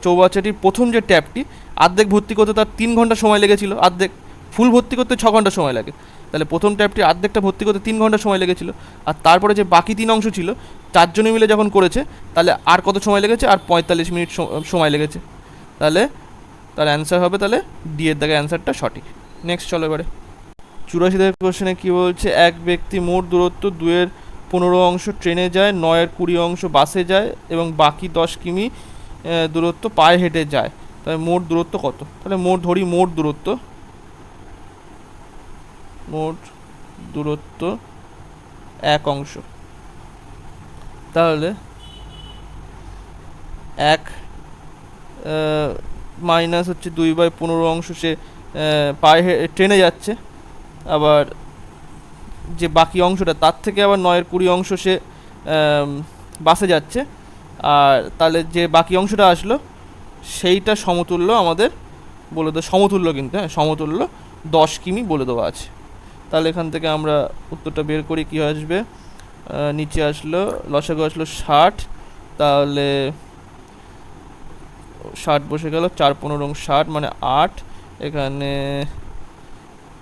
চৌবাচ্চাটির প্রথম যে ট্যাবটি অর্ধেক ভর্তি করতে তার 3 ঘন্টা সময় লেগেছিল, অর্ধেক ফুল ভর্তি করতে 6 ঘন্টা সময় লাগে। তাহলে প্রথম ট্যাবটি অর্ধেকটা ভর্তি করতে 3 ঘন্টা সময় লেগেছিল। আর তারপরে যে বাকি 3 অংশ ছিল 4 জনে মিলে যখন করেছে, তাহলে আর কত সময় লেগেছে? আর 45 মিনিট সময় লেগেছে। তাহলে তার অ্যান্সার হবে তাহলে ডি এর দাগে অ্যান্সারটা সঠিক। নেক্সট চলো এবারে 84 দাগের কোশ্চেনে কী বলছে? এক ব্যক্তি মোট দূরত্ব 2-এর 15 অংশ ট্রেনে যায়, 9-এর 20 অংশ বাসে যায় এবং বাকি 10 কিমি দূরত্ব পায়ে হেঁটে যায়। তাহলে মোট দূরত্ব কত? তাহলে মোট দূরত্ব 1 অংশ। তাহলে 1 মাইনাস হচ্ছে 2/15 অংশ সে পায়ে ট্রেনে যাচ্ছে, আবার যে বাকি অংশটা তার থেকে আবার 9-এর 20 অংশ সে বাসে যাচ্ছে। আর তাহলে যে বাকি অংশটা আসলো সেইটা সমতুল্য আমাদের বলে দেওয়া, সমতুল্য কিন্তু, হ্যাঁ সমতুল্য 10 কিমি বলে দেওয়া আছে। তাহলে এখান থেকে আমরা উত্তরটা বের করি, কী আসবে? নিচে আসলো লসাগু আসলো 60, তাহলে 60 বসে গেল, 4 15 60 মানে 8, এখানে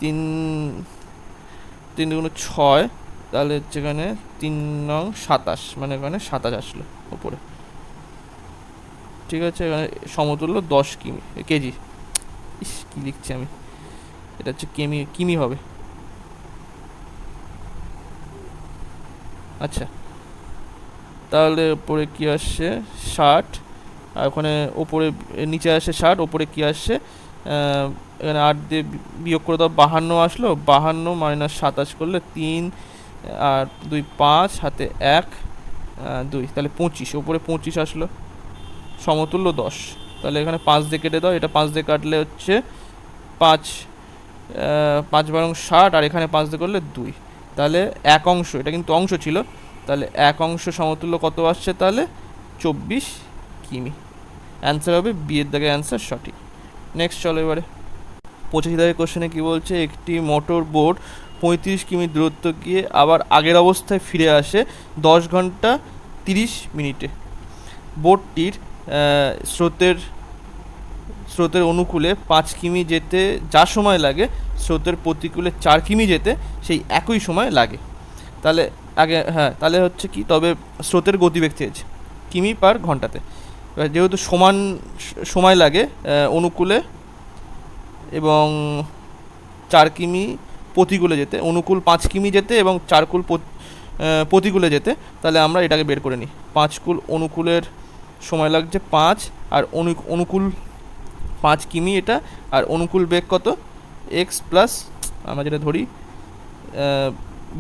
3 3 6, তাহলে যেখানে 3 নং 27 মানে এখানে 27 আসলো উপরে। ঠিক আছে, এখানে সমতুল্য 10 কেজি। কী লিখছি আমি? এটা হচ্ছে কিমি হবে। আচ্ছা তাহলে ওপরে কী আসছে 60, আর ওখানে ওপরে নিচে আসে 60, ওপরে কী আসছে এখানে 8 দিয়ে বিয়োগ করে দাও 52 আসলো, 52 মাইনাস 27 করলে 3 আর 2 5, হাতে 1 2, তাহলে 25, ওপরে 25 আসলো, সমতুল্য 10। তাহলে এখানে 5 দিয়ে কেটে দাও, এটা 5 দিয়ে কাটলে হচ্ছে 5 5 বারং 60, আর এখানে 5 দিয়ে করলে 2, তাহলে 1 অংশ, এটা কিন্তু অংশ ছিল, তাহলে 1 অংশ সমতুল্য কত আসছে তাহলে 24 কিমি। অ্যান্সার হবে বি এর দাগে অ্যান্সার সঠিক। নেক্সট চলো এবারে 85 দাগের কোশ্চেনে কী বলছে, একটি মোটর বোট 35 কিমি দূরত্ব গিয়ে আবার আগের অবস্থায় ফিরে আসে 10 ঘন্টা 30 মিনিটে। বোটটির স্রোতের অনুকূলে 5 কিমি যেতে যা সময় লাগে স্রোতের প্রতিকূলে 4 কিমি যেতে সেই একই সময় লাগে। তাহলে তাহলে হচ্ছে কি, তবে স্রোতের গতিবেগ চেয়েছে কিমি পার ঘন্টাতে। এবার যেহেতু সমান সময় লাগে অনুকূলে এবং 4 কিমি প্রতিকূলে যেতে, অনুকূল 5 কিমি যেতে এবং 4 কুল প্রতিকূলে যেতে, তাহলে আমরা এটাকে বের করে নিই। 5 কুল অনুকূলের সময় লাগছে 5, আর অনুকূল 5 কিমি এটা, আর অনুকূল বেগ কত এক্স প্লাস আমরা যেটা ধরি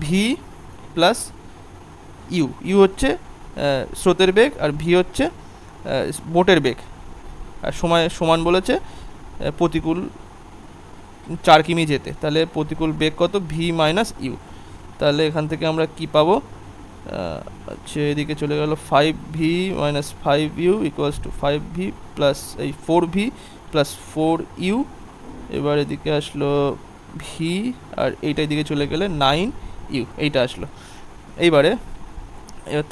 ভি প্লাস ইউ। ইউ হচ্ছে স্রোতের বেগ, আর ভি হচ্ছে বোটের বেগ, আর সময় সমান বলেছে প্রতিকূল 4 কিমি যেতে, তাহলে প্রতিকূল বেগ কত ভি মাইনাস ইউ। তাহলে এখান থেকে আমরা কি পাবো, আচ্ছা এদিকে চলে গেল 5v minus 5u equals to 5v plus এই 4v প্লাস 4u, এবার এদিকে আসলো ভি, আর এইটা এদিকে চলে গেলে 9u, এইটা আসলো। এইবারে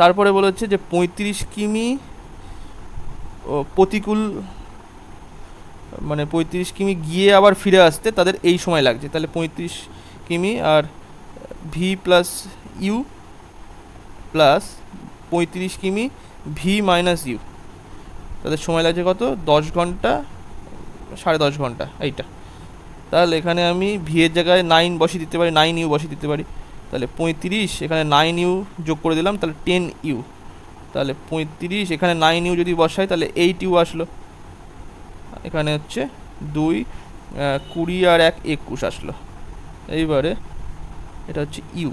তারপরে বলেছে যে 35 কিমি প্রতিকূল, মানে 35 কিমি গিয়ে আবার ফিরে আসতে তাদের এই সময় লাগছে, তাহলে 35 কিমি আর ভি প্লাস ইউ প্লাস 35 কিমি ভি মাইনাস ইউ, তাদের সময় লাগছে কত 10 ঘন্টা 10.5 ঘন্টা এইটা। তাহলে এখানে আমি ভি এর জায়গায় 9 বসিয়ে দিতে পারি, 9u বসিয়ে দিতে পারি, তাহলে 35 এখানে 9u যোগ করে দিলাম, তাহলে 10u, তাহলে 35 এখানে 9u যদি বসাই তাহলে 8u আসলো, এখানে হচ্ছে 2 20 আর 1 21 আসলো। এইবারে এটা হচ্ছে ইউ।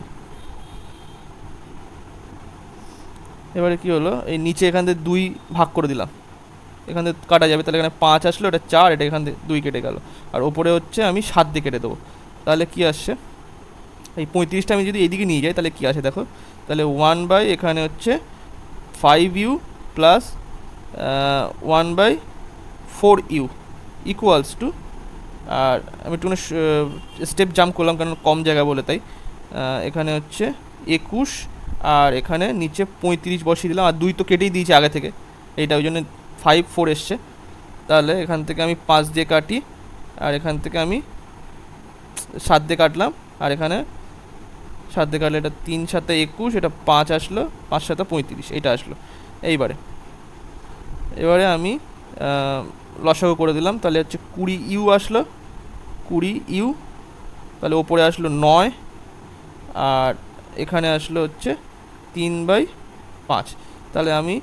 এবারে কি হলো, এই নিচে এখান থেকে 2 ভাগ করে দিলাম, এখান থেকে কাটা যাবে, তাহলে এখানে 5 আসলো, এটা 4, এটা এখান থেকে 2 কেটে গেল, আর ওপরে হচ্ছে আমি 7 দিয়ে কেটে দেবো, তাহলে কি আসছে এই 35টা আমি যদি এইদিকে নিয়ে যাই তাহলে কি আসে দেখো, তাহলে 1 এখানে হচ্ছে 5u plus 1/4u equals to, আর আমি একটু স্টেপ জাম্প করলাম কারণ কম জায়গা বলে, তাই এখানে হচ্ছে 21, আর এখানে নিচে 35 বসিয়ে দিলাম, আর 2 তো কেটেই দিয়েছি আগে থেকে, এইটা ওই জন্য 5 4 এসছে। তাহলে এখান থেকে আমি 5 দিয়ে কাটি, আর এখান থেকে আমি 7 দিয়ে কাটলাম, আর এখানে 7 দিয়ে কাটলে এটা 3 7 21, এটা 5 আসলো, 5 7 35, এটা আসলো। এবারে আমি লসাগু করে দিলাম, তাহলে হচ্ছে 20u আসলো, 20u, তাহলে ওপরে আসলো 9, আর এখানে আসলো হচ্ছে 3/5। তাহলে আমি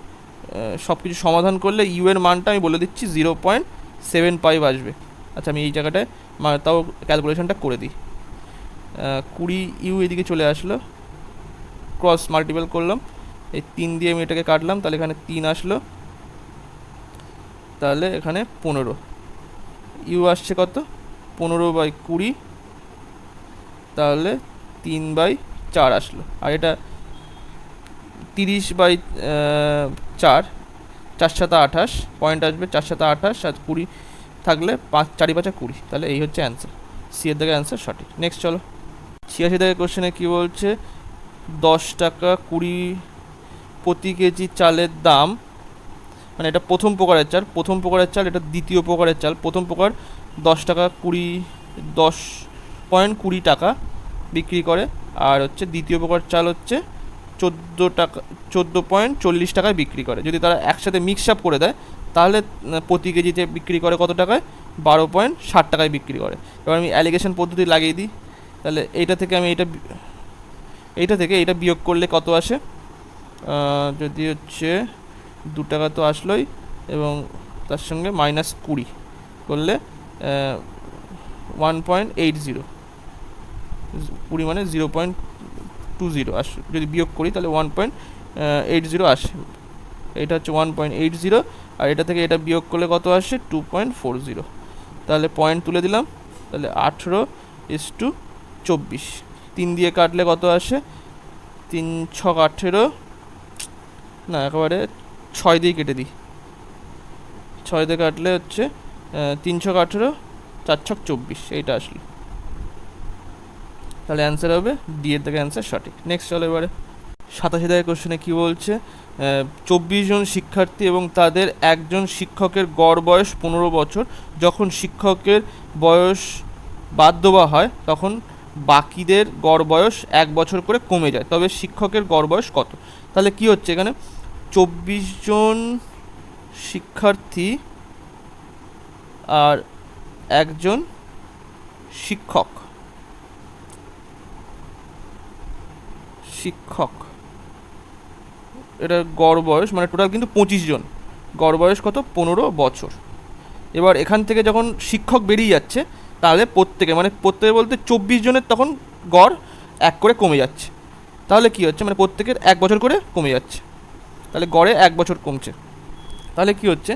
সব কিছু সমাধান করলে ইউ এর মানটা আমি বলে দিচ্ছি 0.75 আসবে। আচ্ছা আমি এই জায়গাটায় তাও ক্যালকুলেশনটা করে দিই। 20u এদিকে চলে আসলো, ক্রস মাল্টিপল করলাম, এই 3 দিয়ে আমি এটাকে কাটলাম, তাহলে এখানে 3 আসলো, তাহলে এখানে 15, ইউ আসছে কত 15/20, তাহলে 3/4 আসলো, আর এটা 30/4, 4 7 28 পয়েন্ট আসবে, 4 7 28 আর 20 থাকলে 5 4 5 20, তাহলে এই হচ্ছে অ্যান্সার, সি এর দাগে অ্যান্সার সঠিক। নেক্সট চলো 86 দাগের কোশ্চেনে কী বলছে, 10 টাকা 20 প্রতি কেজি চালের দাম, মানে এটা প্রথম প্রকারের চাল, এটা দ্বিতীয় প্রকারের চাল। প্রথম প্রকার 10 টাকা 10.20 টাকা বিক্রি করে, আর হচ্ছে দ্বিতীয় প্রকার চাল হচ্ছে 14.40 টাকায় বিক্রি করে। যদি তারা একসাথে মিক্স আপ করে দেয় তাহলে প্রতি কেজিতে বিক্রি করে কত টাকায়, 12.60 টাকায় বিক্রি করে। এবার আমি অ্যালিগেশন পদ্ধতি লাগিয়ে দিই, তাহলে এইটা থেকে আমি এইটা বিয়োগ করলে কত আসে, যদি হচ্ছে 2 টাকা তো আসলোই, এবং তার সঙ্গে -20 করলে 1.80, 20 মানে 0.20 আসে। যদি বিয়োগ করি তাহলে 1.80 আসে। এটা হচ্ছে 1.80, আর এটা থেকে এটা বিয়োগ করলে কত আসে? 2.40। তাহলে পয়েন্ট তুলে দিলাম, তাহলে 18:24। 3 দিয়ে কাটলে কত আসে? 3 ছক 18, না একেবারে 6 দিয়ে কেটে দিই। 6 দিয়ে কাটলে হচ্ছে 3 ছক 18, 4 ছক 24, এইটা আসলো। তাহলে অ্যান্সার হবে ডি এর থেকে অ্যান্সার সঠিক। নেক্সট চলো এবারে 87 কোশ্চেনে কী বলছে? 24 জন শিক্ষার্থী এবং তাদের একজন শিক্ষকের গড় বয়স 15 বছর। যখন শিক্ষকের বয়স বাদ দেওয়া হয় তখন বাকিদের গড় বয়স 1 বছর করে কমে যায়, তবে শিক্ষকের গড় বয়স কত? তাহলে কি হচ্ছে এখানে? 24 জন শিক্ষার্থী আর একজন শিক্ষক এটার গড় বয়স মানে টোটাল কিন্তু 25 জন, গড় বয়স কত? 15 বছর। এবার এখান থেকে যখন শিক্ষক বেরিয়ে যাচ্ছে তাহলে প্রত্যেকে বলতে 24 জনের তখন গড় 1 করে কমে যাচ্ছে। তাহলে কি হচ্ছে? মানে প্রত্যেকের 1 বছর করে কমে যাচ্ছে, তাহলে গড়ে 1 বছর কমছে। তাহলে কি হচ্ছে?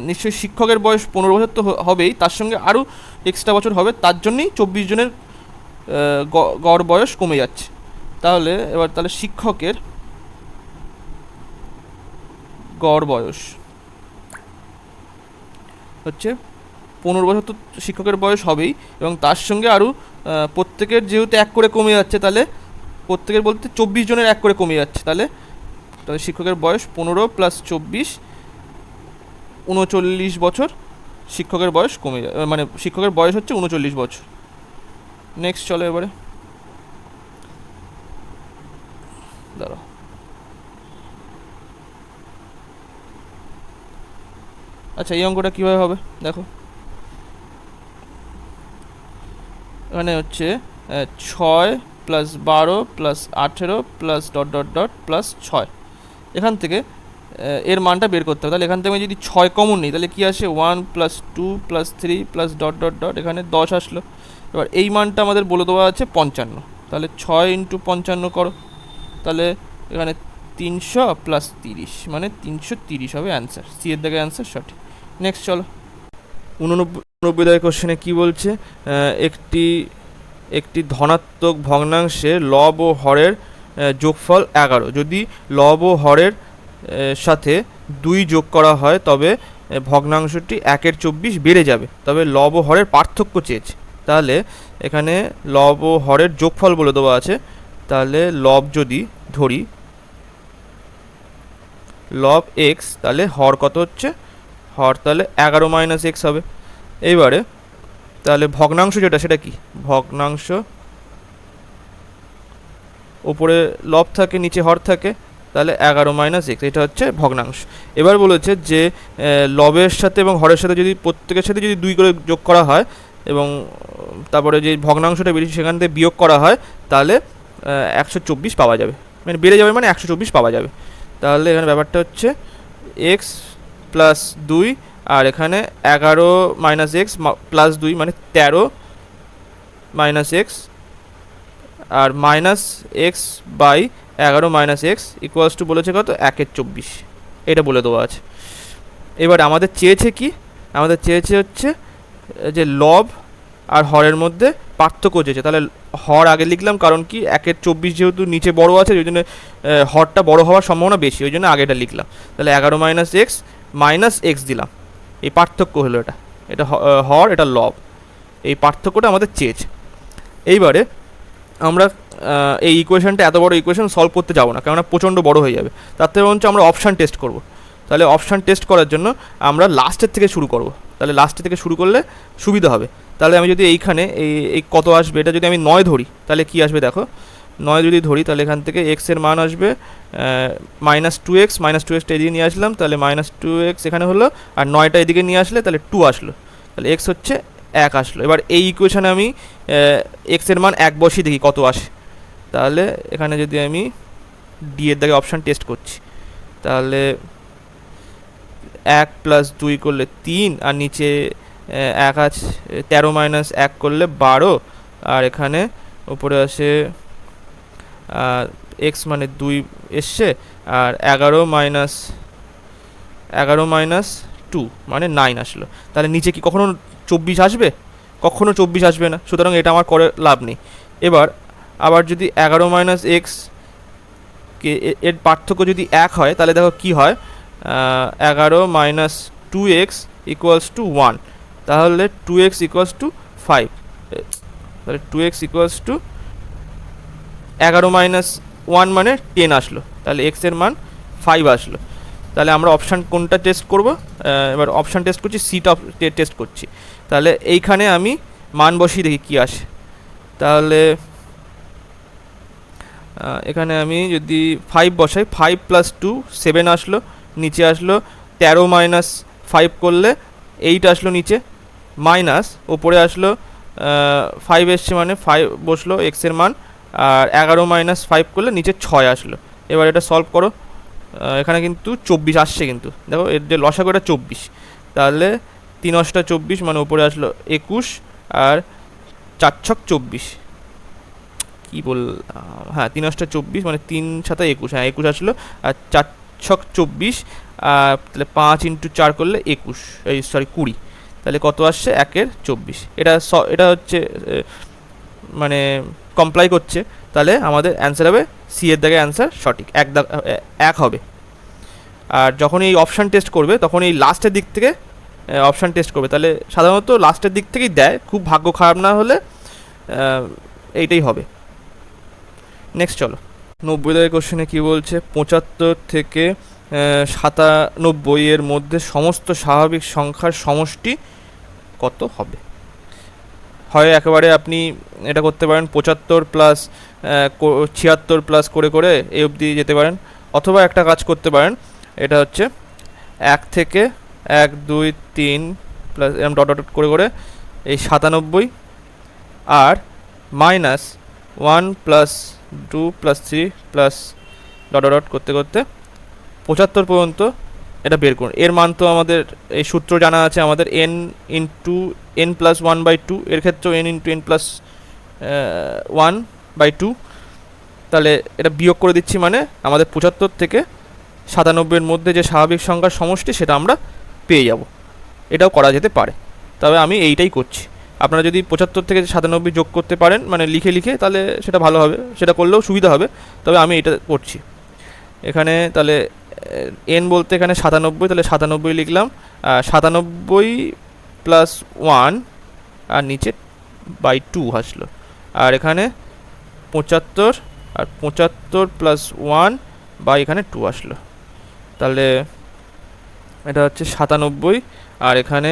নিশ্চয়ই শিক্ষকের বয়স 15 বছর তো হবেই, তার সঙ্গে আরও এক্সট্রা বছর হবে, তার জন্যই 24 জনের গড় বয়স কমে যাচ্ছে। তাহলে শিক্ষকের গড় বয়স হচ্ছে 15 বছর, তো শিক্ষকের বয়স হবেই, এবং তার সঙ্গে আরও প্রত্যেকের যেহেতু 1 করে কমে যাচ্ছে, তাহলে প্রত্যেকের বলতে 24 জনের 1 করে কমে যাচ্ছে, তাহলে শিক্ষকের বয়স 15 + 24 39 বছর। শিক্ষকের বয়স কমে যায়, মানে শিক্ষকের বয়স হচ্ছে 39 বছর। নেক্সট চলো এবারে দাঁড়াও, আচ্ছা এই অঙ্কটা কীভাবে হবে দেখো। এখানে হচ্ছে 6 + 12 + 18 +... এখান থেকে এর মানটা বের করতে হবে। তাহলে এখান থেকে আমি যদি 6 কমন নিই তাহলে কী আসে? 1 + 2 + 3 +... এখানে 10 আসলো। এবার এই মানটা আমাদের বলে দেওয়া আছে 55, তাহলে 6 × 55 করো, তাহলে এখানে 300 + 30 মানে 330 হবে অ্যান্সার। সি এর দিকে অ্যান্সার সঠিক। নেক্সট চলো 89 কোশ্চেনে কী বলছে? একটি ধনাত্মক ভগ্নাংশে লব ও হরের যোগফল 11। যদি লব ও হরের সাথে 2 যোগ করা হয় তবে ভগ্নাংশটি 1/24 বেড়ে যাবে, তবে লব ও হরের পার্থক্য চেয়েছে। তাহলে এখানে লব ও হরের যোগফল বলে দেওয়া আছে, তাহলে লব যদি ধরি লব x, তাহলে হর কত হচ্ছে? হর তাহলে 11 - x হবে। এইবারে তাহলে ভগ্নাংশ যেটা সেটা কি? ভগ্নাংশ ওপরে লব থাকে, নিচে হর থাকে, তাহলে 11 - x, এটা হচ্ছে ভগ্নাংশ। এবার বলেছে যে লবের সাথে এবং হরের সাথে যদি প্রত্যেকের সাথে যদি 2 করে যোগ করা হয় এবং তারপরে যে ভগ্নাংশটা বেরিয়েছে সেখান থেকে বিয়োগ করা হয়, তাহলে 124 পাওয়া যাবে, মানে বেড়ে যাবে, মানে 124 পাওয়া যাবে। তাহলে এখানে ব্যাপারটা হচ্ছে x + 2, আর এখানে 11 - x + 2 মানে 13 - x, আর -x/11 - x = বলেছে কত? 1/24, এটা বলে দেওয়া আছে। এবার আমাদের চেয়েছে কি? আমাদের চেয়েছে হচ্ছে যে লব আর হরের মধ্যে পার্থক্য চেয়েছে। তাহলে হর আগে লিখলাম, কারণ কি 1/24 যেহেতু নিচে বড় আছে ওই জন্য হরটা বড় হওয়ার সম্ভাবনা বেশি, ওই জন্য আগেটা লিখলাম। তাহলে 11 - x -x দিলাম, এই পার্থক্য হলো এটা, এটা হর, এটা লব, এই পার্থক্যটা আমাদের চেয়েছে। এইবারে আমরা এই ইকুয়েশনটা, এত বড় ইকুয়েশন সলভ করতে যাবো না, কেননা প্রচণ্ড বড় হয়ে যাবে। তার থেকে বরঞ্চ আমরা অপশান টেস্ট করব। তাহলে অপশান টেস্ট করার জন্য আমরা লাস্টের থেকে শুরু করব, তাহলে লাস্টের থেকে শুরু করলে সুবিধা হবে। তাহলে আমি যদি এইখানে এই কত আসবে, এটা যদি আমি 9 ধরি তাহলে কি আসবে দেখো। 9 যদি ধরি তাহলে এখান থেকে x এর মান আসবে -2x, -2xটা এদিকে নিয়ে আসলাম, তাহলে -2x এখানে হলো, আর 9টা এদিকে নিয়ে আসলে তাহলে 2 আসলো, তাহলে x হচ্ছে 1 আসলো। এবার এই ইকুয়েশানে আমি x এর মান 1 বসিয়ে দেখি কত আসে। তাহলে এখানে যদি আমি ডি এর দাগে অপশান টেস্ট করছি। তাহলে 1 প্লাস 2 করলে 3, আর নিচে 1 আছে, 13 মাইনাস 1 করলে 12, আর এখানে উপরে আসে এক্স মানে 2 এসছে, আর 11 মাইনাস 2 মানে 9 আসলো। তাহলে নিচে কি কখনো 24 আসবে? কখনো 24 আসবে না, সুতরাং এটা আমার করে লাভ নেই। এবার আবার যদি 11 মাইনাস এক্স কে এর পার্থক্য যদি 1 হয়, তাহলে দেখো কি হয়, 11 মাইনাস 2x ইকুয়ালস টু 1, তাহলে 2x ইকুয়ালস টু 5, তাহলে 2x ইকুয়ালস টু 11 মাইনাস 1 মানে 10 আসলো, তাহলে x এর মান 5 আসলো। তাহলে আমরা অপশান কোনটা টেস্ট করব? এবার অপশান টেস্ট করছি, সিটা টেস্ট করছি। তাহলে এইখানে আমি মান বসিয়ে দেখি কি আসে। তাহলে এখানে আমি যদি 5 বসাই, 5 প্লাস 2 7 আসলো, নিচে আসলো 13 মাইনাস 5 করলে 8 আসলো নিচে, মাইনাস ওপরে আসলো 5 এসছে মানে 5 বসলো এক্স এর মান, আর 11 মাইনাস 5 করলে নিচে 6 আসলো। এবার এটা সলভ করো, এখানে কিন্তু 24 আসছে, কিন্তু দেখো এর যে লসাগুটা 24, তাহলে 3 অষ্টা 24 মানে উপরে আসলো 21, আর 4 ছক 24, কী বল, হ্যাঁ 3 অষ্টা 24 মানে 3 সাথে 21, হ্যাঁ 21 আসলো, আর 4 ছক 24, তাহলে 5 ইন্টু 4 করলে 21, এই সরি 20, তাহলে কত আসছে 1 এর 24। এটা হচ্ছে মানে কমপ্লাই করছে, তাহলে আমাদের অ্যান্সার হবে সি এর দাগে অ্যান্সার সঠিক, 1 হবে। আর যখন এই অপশান টেস্ট করবে তখন এই লাস্টের দিক থেকে অপশান টেস্ট করবে, তাহলে সাধারণত লাস্টের দিক থেকেই দেয়, খুব ভাগ্য খারাপ না হলে এইটাই হবে। নেক্সট চলো, 90 দাগের কোশ্চেনে কী বলছে, 75 থেকে 97 এর মধ্যে সমস্ত স্বাভাবিক সংখ্যার সমষ্টি কত হবে? হয় একেবারে আপনি এটা করতে পারেন 75 প্লাস 76 প্লাস করে করে এই অবধি যেতে পারেন, অথবা একটা কাজ করতে পারেন, এটা হচ্ছে 1 থেকে 1 2 3 প্লাস এরকম ডট ডট করে করে এই 97, আর minus 1 plus 2 plus 3 plus dot dot করতে করতে 75 পর্যন্ত এটা বের করুন। এর মান তো আমাদের এই সূত্র জানা আছে আমাদের, n ইন্টু n প্লাস 1/2, এর ক্ষেত্রেও n ইন্টু n প্লাস 1/2, তাহলে এটা বিয়োগ করে দিচ্ছি, মানে আমাদের 75 থেকে 97 এর মধ্যে যে স্বাভাবিক সংখ্যার সমষ্টি সেটা আমরা পেয়ে যাব। এটাও করা যেতে পারে, তবে আমি এইটাই করছি। আপনারা যদি 75 থেকে 97 যোগ করতে পারেন মানে লিখে লিখে, তাহলে সেটা ভালো হবে, সেটা করলেও সুবিধা হবে, তবে আমি এটা করছি এখানে। তাহলে n বলতে এখানে 97, তাহলে 97 লিখলাম, 97 প্লাস 1 আর নিচে বাই 2 আসলো, আর এখানে 75, আর 75 প্লাস 1 বাই এখানে 2 আসলো, তাহলে এটা হচ্ছে 97, আর এখানে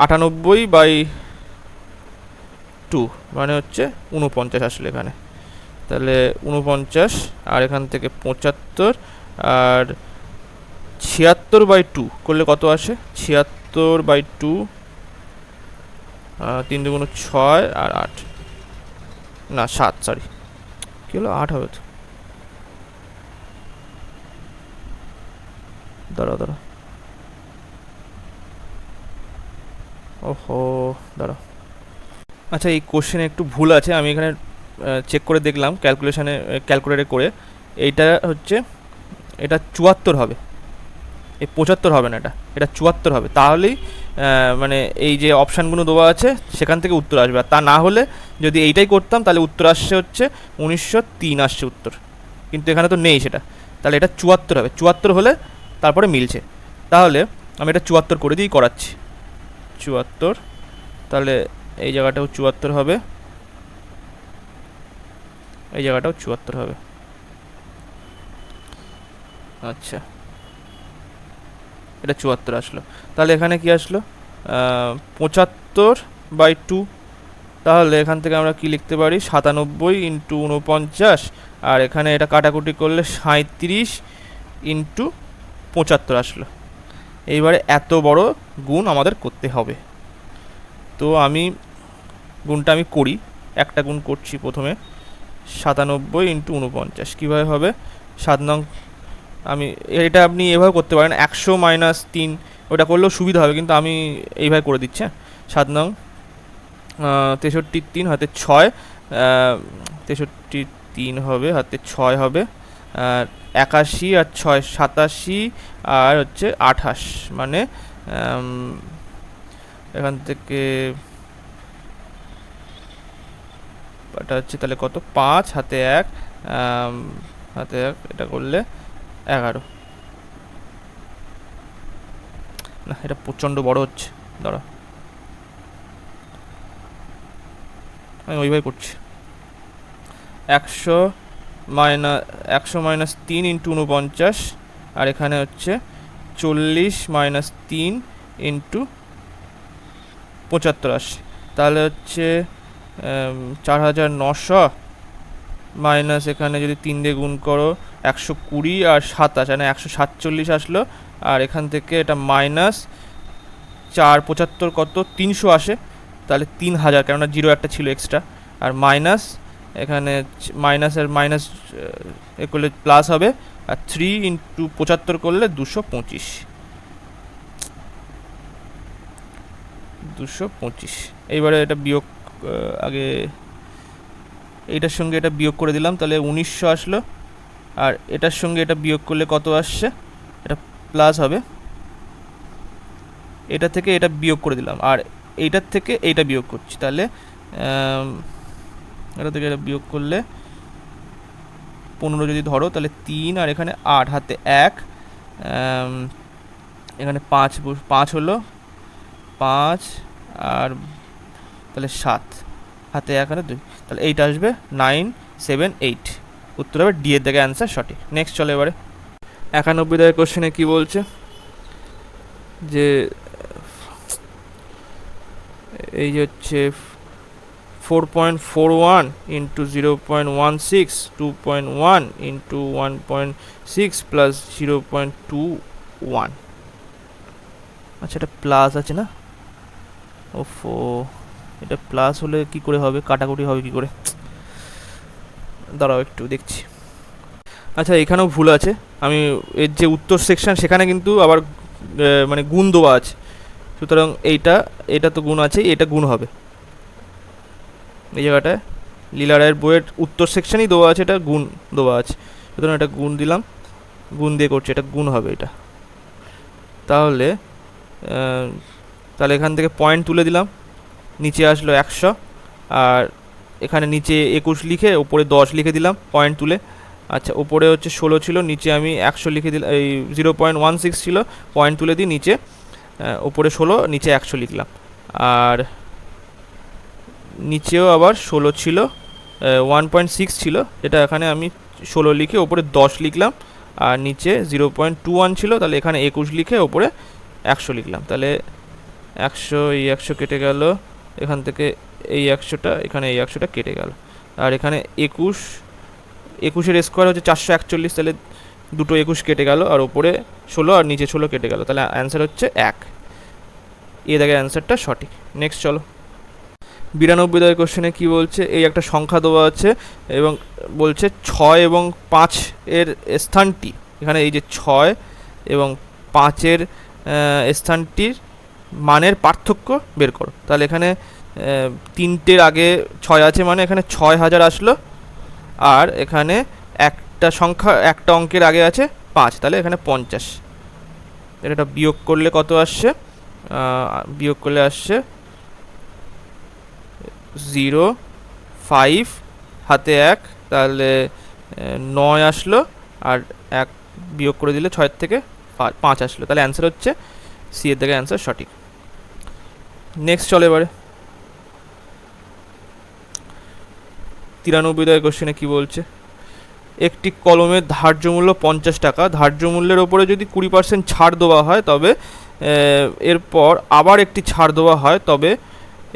98/2 মানে হচ্ছে 49 আসলে এখানে, তাহলে 49, আর এখান থেকে 75, আর 76/2 করলে কত আসে, 76/2, 3 2 6 আর 8, না 7, সরি কী হলো, 8 হবে তো, দাঁড়া ওহো দাঁড়া, আচ্ছা এই কোশ্চেনে একটু ভুল আছে, আমি এখানে চেক করে দেখলাম ক্যালকুলেটরে করে, এইটা হচ্ছে এটা 74 হবে, এই 75 হবে না, এটা 74 হবে, তাহলেই মানে এই যে অপশানগুলো দেওয়া আছে সেখান থেকে উত্তর আসবে। আর তা না হলে যদি এইটাই করতাম তাহলে উত্তর আসছে হচ্ছে 1903 আসছে উত্তর, কিন্তু এখানে তো নেই সেটা, তাহলে এটা 74 হবে। 74 হলে তারপরে মিলছে, তাহলে আমি এটা 74 করে দিয়েই করাচ্ছি। 74, তাহলে এই জায়গাটাও 74 হবে, এই জায়গাটাও 74 হবে। আচ্ছা এটা 74 আসলো, তাহলে এখানে কি আসলো 75/2, তাহলে এখান থেকে আমরা কি লিখতে পারি 97 ইন্টু 49, আর এখানে এটা কাটাকুটি করলে 37 ইন্টু 75 আসলো। এইবারে এত বড় গুণ আমাদের করতে হবে, তো আমি গুণটা করি, একটা গুণ করছি প্রথমে, 97 ইন্টু 49 কীভাবে হবে? 7 নং, আমি এটা আপনি এভাবে করতে পারেন, 100 মাইনাস 3 ওটা করলেও সুবিধা হবে, কিন্তু আমি এইভাবে করে দিচ্ছি। 7 নং 63 3 হাতে 6, 63 3 হবে, হাতে 6 হবে, আর 81 আর 6 87 আর হচ্ছে 28, মানে এখান থেকে এটা হচ্ছে তাহলে কত? 5 হাতে 1, হাতে 1, এটা করলে 11। না, এটা প্রচণ্ড বড় হচ্ছে, দাঁড়া আমি ওইভাবে করছি। 100 মাইনাস 3 ইন্টু 49, আর এখানে হচ্ছে 40 মাইনাস 3 ইন্টু 75, তাহলে হচ্ছে 4900 মাইনাস এখানে যদি 3 দিয়ে গুণ করো 120 আর 27, মানে 147 আসলো, আর এখান থেকে এটা মাইনাস 4 75 কত? 300 আসে, তাহলে 3000, কেননা 0 একটা ছিল এক্সট্রা, আর মাইনাস এখানে মাইনাস আর মাইনাস এ করলে প্লাস হবে, আর 3 ইন্টু 75 করলে 225। এইবারে এটা বিয়োগ, আগে এইটার সঙ্গে এটা বিয়োগ করে দিলাম, তাহলে 1900 আসলো, আর এটার সঙ্গে এটা বিয়োগ করলে কত আসছে? এটা প্লাস হবে, এটা থেকে এটা বিয়োগ করে দিলাম, আর এইটার থেকে এইটা বিয়োগ করছি, তাহলে এটা থেকে এটা বিয়োগ করলে 15 যদি ধরো, তাহলে 3 আর এখানে 8 হাতে 1, এখানে 5 হলো, 5 আর তাহলে 7 হাতে 1 হাতে 2, তাহলে এইটা আসবে 978, উত্তর হবে ডি এর দিকে অ্যান্সার সঠিক। নেক্সট চলে এবারে 91 দাগের কোশ্চেনে কি বলছে, যে এই যে হচ্ছে 4.41 ইন্টু 0.16, 2.1 ইন্টু 1.6 প্লাস 0.21। আচ্ছা, এটা প্লাস আছে না? ওফো, এটা প্লাস হলে কি করে হবে? কাটাকুটি হবে কি করে? দাঁড়াও একটু দেখছি। আচ্ছা, এখানেও ভুল আছে, আমি এর যে উত্তর সেকশন সেখানে কিন্তু আবার মানে গুণ দেওয়া আছে, সুতরাং এটা তো গুণ আছে, এটা গুণ হবে এই জায়গাটায়। লীলা রায়ের বইয়ের উত্তর সেকশনই দেওয়া আছে, এটা গুণ দেওয়া আছে, সুতরাং এটা গুণ দিলাম, গুণ দিয়ে করছি, এটা গুণ হবে এটা। তাহলে এখান থেকে পয়েন্ট তুলে দিলাম, নিচে আসলো 100, আর এখানে নিচে 21 লিখে ওপরে 10 লিখে দিলাম পয়েন্ট তুলে। আচ্ছা, ওপরে হচ্ছে 16 ছিল, নিচে আমি 100 লিখে দিলাম, এই 0.16 ছিল, পয়েন্ট তুলে দিই, নিচে ওপরে 16 নিচে 100 লিখলাম, আর নিচেও আবার 16 ছিল, 1.6 ছিল, এটা এখানে আমি 16 লিখে ওপরে 10 লিখলাম, আর নিচে 0.21 ছিল, তাহলে এখানে 21 লিখে ওপরে 100 লিখলাম, তাহলে 100, এই 100 কেটে গেল, এখান থেকে এই 100টা, এখানে এই 100টা কেটে গেল, আর এখানে 21 স্কোয়ার হচ্ছে 441, তাহলে দুটো 21 কেটে গেল, আর ওপরে 16 আর নিচে 16 কেটে গেল, তাহলে অ্যান্সার হচ্ছে 1। এ দেখে অ্যান্সারটা সঠিক। নেক্সট চলো 92 দাগের কোশ্চেনে কী বলছে, এই একটা সংখ্যা দেওয়া আছে এবং বলছে 6 এবং 5 এর স্থানটি, এখানে এই যে 6 এবং 5-এর স্থানটির মানের পার্থক্য বের করো। তাহলে এখানে 3টের আগে 6 আছে, মানে এখানে 6000 আসলো, আর এখানে একটা অঙ্কের আগে আছে 5, তাহলে এখানে 50। এটা বিয়োগ করলে কত আসছে? বিয়োগ করলে আসছে 0, 5 হাতে 1, তাহলে 9 আসলো, আর 1 বিয়োগ করে দিলে 6 থেকে 5 আসলো, তাহলে অ্যান্সার হচ্ছে সি এর থেকে অ্যান্সার সঠিক। নেক্সট চলে এবারে 93 দাগের কোশ্চেনে কী বলছে, একটি কলমের ধার্য মূল্য 50 টাকা, ধার্য মূল্যের ওপরে যদি 20% ছাড় দেওয়া হয়, তবে এরপর আবার একটি ছাড় দেওয়া হয়, তবে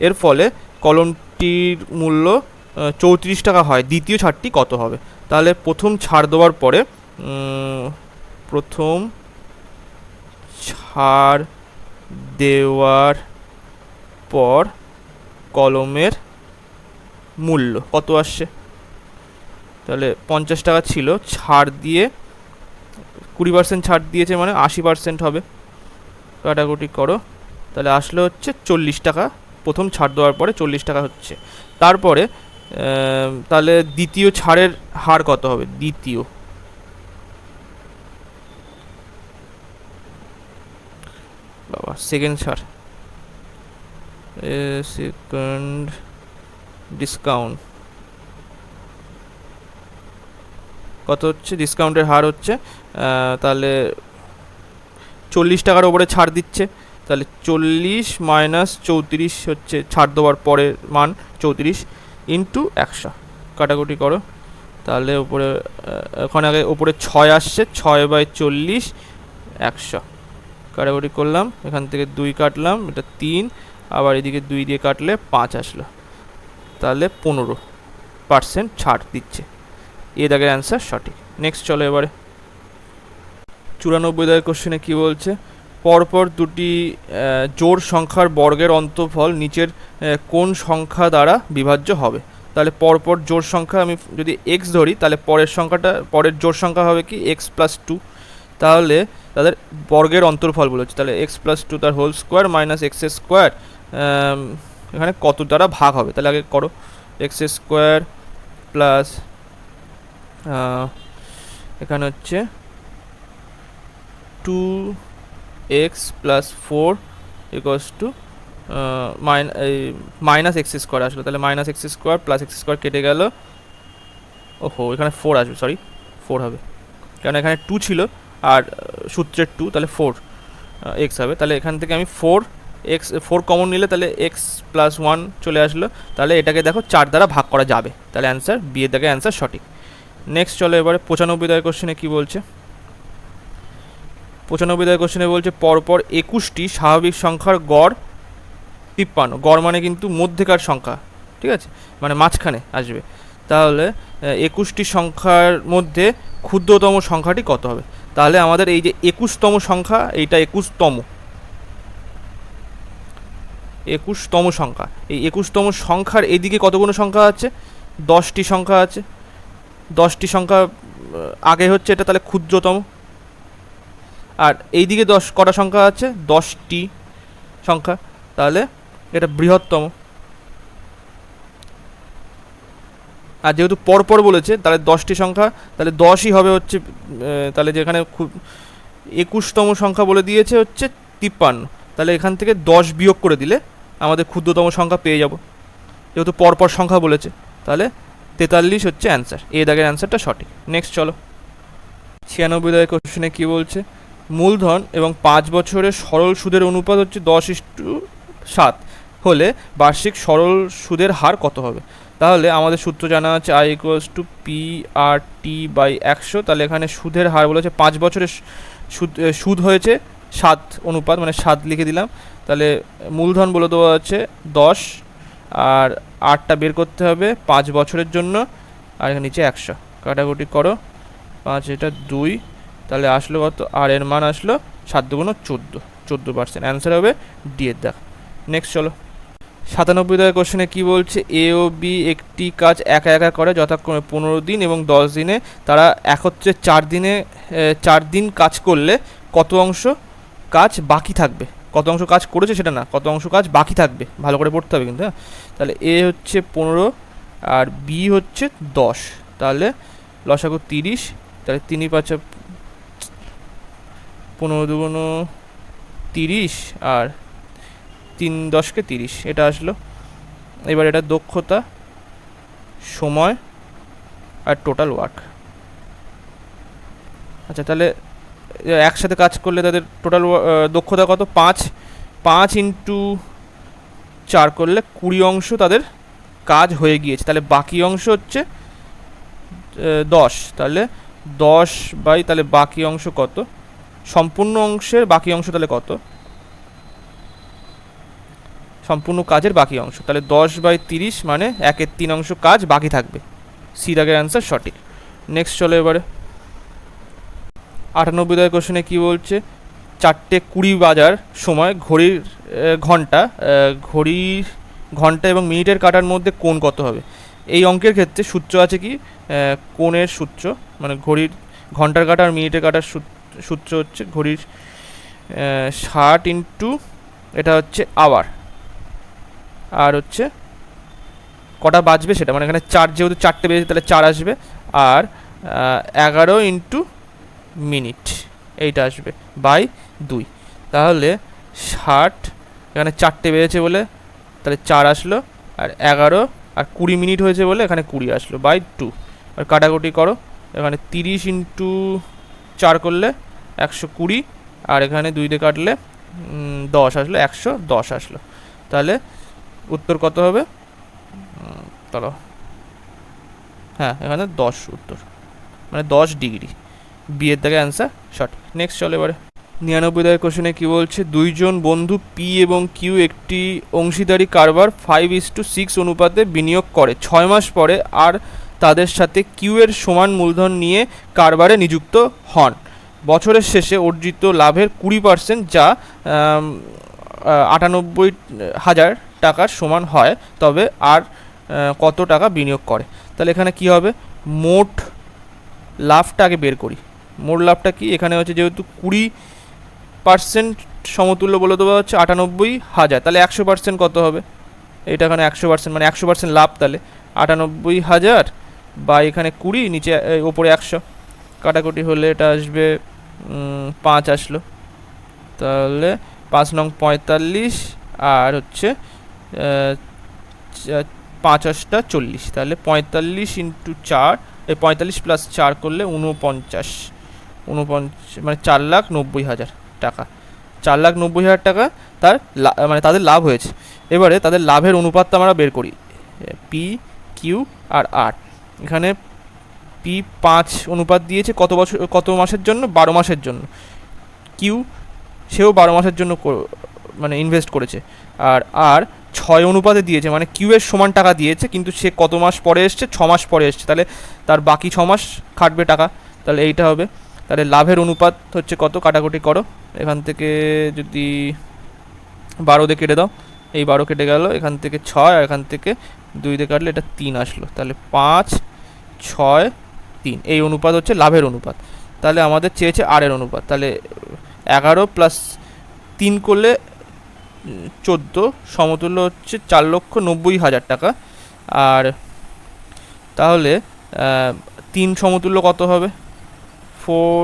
এর ফলে কলমটির মূল্য 34 টাকা হয়, দ্বিতীয় ছাড়টি কত হবে? তাহলে প্রথম ছাড় দেওয়ার পরে, প্রথম ছাড় দেওয়ার পর কলমের মূল্য কত আসছে? তাহলে 50 টাকা ছিল, ছাড় দিয়ে 20% ছাড় দিয়েছে, মানে 80% হবে। কাটাকুটি করো, তাহলে আসলে হচ্ছে 40 টাকা। প্রথম ছাড় দেওয়ার পরে 40 টাকা হচ্ছে। তারপরে তাহলে দ্বিতীয় ছাড়ের হার কত হবে? দ্বিতীয়, বাবা সেকেন্ড ছাড়, সেকেন্ড ডিসকাউন্ট কত হচ্ছে? ডিসকাউন্টের হার হচ্ছে তাহলে 40 টাকার ওপরে ছাড় দিচ্ছে, তাহলে 40 মাইনাস 34 হচ্ছে ছাড় দেওয়ার পরের মান 34 ইন্টু 100। কাটাকুটি করো, তাহলে ওপরে ওখানে আগে ওপরে 6 আসছে, 6/40 100। কাটাকুটি করলাম, এখান থেকে 2 কাটলাম, এটা 3, আবার এদিকে 2 দিয়ে কাটলে 5 আসলো, তাহলে 15% ছাড় দিচ্ছে। এই দাগের অ্যান্সার সঠিক। নেক্সট চলো এবারে 94 দাগের কোশ্চেনে কি বলছে? পরপর দুটি জোড় সংখ্যার বর্গের অন্তঃফল নিচের কোন সংখ্যা দ্বারা বিভাজ্য হবে? তাহলে পরপর জোড় সংখ্যা আমি যদি এক্স ধরি, তাহলে পরের জোড় সংখ্যা হবে কি x+2। তাহলে তাদের বর্গের অন্তর্ফল বলেছে, তাহলে x+2 তার whole square minus X square এখানে কত দ্বারা ভাগ হবে? তাহলে আগে করো, এক্স স্কোয়ার প্লাস এখানে হচ্ছে 2x + 4 = মাইনাস এক্স স্কোয়ার আসলো, তাহলে minus X square plus x square কেটে গেল, ওহো এখানে 4 আসবে, সরি 4 হবে, কারণ এখানে 2 ছিল আর সূত্রের 2, তাহলে 4x হবে। তাহলে এখান থেকে আমি 4 কমন নিলে তাহলে x+1 চলে আসলো, তাহলে এটাকে দেখো 4 দ্বারা ভাগ করা যাবে, তাহলে অ্যান্সার বি এর দাগে অ্যান্সার সঠিক। নেক্সট চলো এবারে 95 দাগের কোশ্চেনে কী বলছে? 95 দাগের কোশ্চেনে বলছে পরপর 21টি স্বাভাবিক সংখ্যার গড় 53, গড় মানে কিন্তু মধ্যেকার সংখ্যা, ঠিক আছে, মানে মাঝখানে আসবে। তাহলে 21টি সংখ্যার মধ্যে ক্ষুদ্রতম সংখ্যাটি কত হবে? তাহলে আমাদের এই যে 21তম সংখ্যা, এইটা 21তম সংখ্যা, এই 21তম সংখ্যার এইদিকে কতগুলো সংখ্যা আছে? 10টি সংখ্যা আছে। 10টি সংখ্যা আগে হচ্ছে এটা, তাহলে ক্ষুদ্রতম। আর এইদিকে কটা সংখ্যা আছে? 10টি সংখ্যা, তাহলে এটা বৃহত্তম। আর যেহেতু পরপর বলেছে, তাহলে 10টি সংখ্যা, তাহলে 10ই হবে হচ্ছে, তাহলে যেখানে 21তম সংখ্যা বলে দিয়েছে হচ্ছে 53, তাহলে এখান থেকে 10 বিয়োগ করে দিলে আমাদের ক্ষুদ্রতম সংখ্যা পেয়ে যাব, যেহেতু পরপর সংখ্যা বলেছে। তাহলে 43 হচ্ছে অ্যান্সার, এই দাগের অ্যান্সারটা সঠিক। নেক্সট চলো 96 দাগের কোশ্চেনে কী বলছে? মূলধন এবং 5 বছরের সরল সুদের অনুপাত হচ্ছে 10:7 হলে বার্ষিক সরল সুদের হার কত হবে? তাহলে আমাদের সূত্র জানা আছে I = P/R/T/100। তাহলে এখানে সুদের হার বলেছে 5 বছরের সুদ হয়েছে 7 অনুপাত, মানে 7 লিখে দিলাম। তাহলে মূলধন বলে দেওয়া আছে 10, আর 8টা বের করতে হবে 5 বছরের জন্য, আর এখানে নিচে 100। কাটাকুটি করো, 5 এটা 2, তাহলে আসলো কত? আর এর মান আসলো 7 × 14, 14%। অ্যান্সার হবে ডি এর দাগ। নেক্সট চলো 97 দাগের কোশ্চেনে কী বলছে? এ ও বি একটি কাজ একা একা করে যথাক্রমে 15 দিন এবং 10 দিনে। তারা একত্রে 4 দিন কাজ করলে কত অংশ কাজ বাকি থাকবে? কত অংশ কাজ করেছে সেটা না, কত অংশ কাজ বাকি থাকবে, ভালো করে পড়তে হবে কিন্তু, হ্যাঁ। তাহলে এ হচ্ছে 15 আর বি হচ্ছে 10, তাহলে লসাগু 30, তাহলে 3 × 5 = 15 × 2 = 30 আর 3 × 10 = 30, এটা আসলো। এবার এটা দক্ষতা, সময় আর টোটাল ওয়ার্ক। আচ্ছা, তাহলে একসাথে কাজ করলে তাদের টোটাল দক্ষতা কত? 5 × 4 করলে 20 অংশ তাদের কাজ হয়ে গিয়েছে, তাহলে বাকি অংশ হচ্ছে 10, তাহলে 10 বাই, তাহলে বাকি অংশ কত? সম্পূর্ণ অংশের বাকি অংশ তাহলে কত? সম্পূর্ণ কাজের বাকি অংশ, তাহলে 10/30 মানে 1/3 অংশ কাজ বাকি থাকবে। সি দাগের অ্যান্সার সঠিক। নেক্সট চলো এবারে 98 দাগের কোশ্চেনে কী বলছে? 4:20 বাজার সময় ঘড়ির ঘন্টা এবং মিনিটের কাটার মধ্যে কোণ কত হবে? এই অঙ্কের ক্ষেত্রে সূত্র আছে কি, কোণের সূত্র, মানে ঘড়ির ঘন্টার কাঁটা আর মিনিটের কাঁটার সূত্র হচ্ছে ঘড়ির 60 ইন্টু এটা হচ্ছে আওয়ার, আর হচ্ছে কটা বাজবে সেটা, মানে এখানে 4 যেহেতু 4টে বেজেছে তাহলে 4 আসবে, আর 11 ইন্টু মিনিট এইটা আসবে বাই 2। তাহলে 60, এখানে 4টে বেজেছে বলে তাহলে 4 আসলো, আর 11 আর 20 মিনিট হয়েছে বলে এখানে 20 আসলো বাই 2। আর কাটাকুটি করো, এখানে 30 ইন্টু 4 করলে 120, আর এখানে 2 দিয়ে কাটলে 10 আসলো, 110 আসলো। তাহলে উত্তর কত হবে, চলো, হ্যাঁ এখানে 10 উত্তর, মানে 10 ডিগ্রি, বিয়ের দাগে অ্যান্সার সঠিক। নেক্সট চলো এবারে 99 দাগের কোশ্চেনে কী বলছে, দুইজন বন্ধু পি এবং কিউ একটি অংশীদারি কারবার 5:6 অনুপাতে বিনিয়োগ করে 6 মাস পরে, আর তাদের সাথে কিউ এর সমান মূলধন নিয়ে কারবারে নিযুক্ত হন। বছরের শেষে অর্জিত লাভের 20% যা 98,000 টাকার সমান হয়, তবে আর কত টাকা বিনিয়োগ করে। তাহলে এখানে কি হবে, মোট লাভটা আগে বের করি। মোট লাভটা কি, এখানে হচ্ছে যেহেতু 20% সমতুল্য বলে দেওয়া হচ্ছে 98,000, তাহলে 100% কত হবে, এটা এখানে 100%, মানে 100% লাভ, তাহলে 98,000 বা এখানে 20, নিচে ওপরে 100, কাটাকুটি হলে এটা আসবে 5 আসলো। তাহলে 5 নং 45, আর হচ্ছে 5 8টা 40, তাহলে 45 ইন্টু 4, এই 45 প্লাস 4 করলে 49, মানে 4,90,000 টাকা, 4,90,000 টাকা তার মানে তাদের লাভ হয়েছে। এবারে তাদের লাভের অনুপাতটা আমরা বের করি, পি কিউ আর আর। এখানে পি 5 অনুপাত দিয়েছে কত বছর, কত মাসের জন্য, 12 মাসের জন্য। কিউ সেও 12 মাসের জন্য মানে ইনভেস্ট করেছে, আর আর 6 অনুপাতে দিয়েছে, মানে কিউ এর সমান টাকা দিয়েছে, কিন্তু সে কত মাস পরে এসছে, 6 মাস পরে এসছে, তাহলে তার বাকি 6 মাস খাটবে টাকা, তাহলে এইটা হবে। তাহলে লাভের অনুপাত হচ্ছে কত, কাটাকুটি করো, এখান থেকে যদি 12 দিয়ে কেটে দাও, এই 12 কেটে গেল, এখান থেকে 6, আর এখান থেকে 2 দিয়ে কাটলে এটা 3 আসলো, তাহলে 5 6 3, এই অনুপাত হচ্ছে লাভের অনুপাত। তাহলে আমাদের চেয়েছে আর এর অনুপাত, তাহলে 11 প্লাস 3 করলে 14, সমতুল্য হচ্ছে 4,90,000 টাকা। আর তাহলে 3 সমতুল্য কত হবে, 4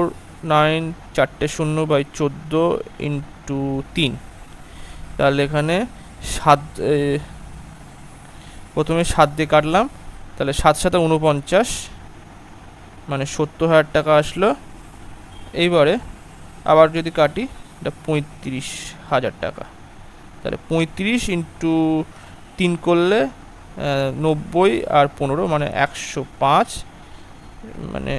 9 4টে 0 বাই 14 ইন্টু 3, তাহলে এখানে 7, প্রথমে 7 দিয়ে কাটলাম, তাহলে 7 7 49, মানে 70,000 টাকা আসলো। এইবারে আবার যদি কাটি, এটা 35,000 টাকা, তাহলে 35 ইন্টু 3 করলে 90 আর 15, মানে 105, মানে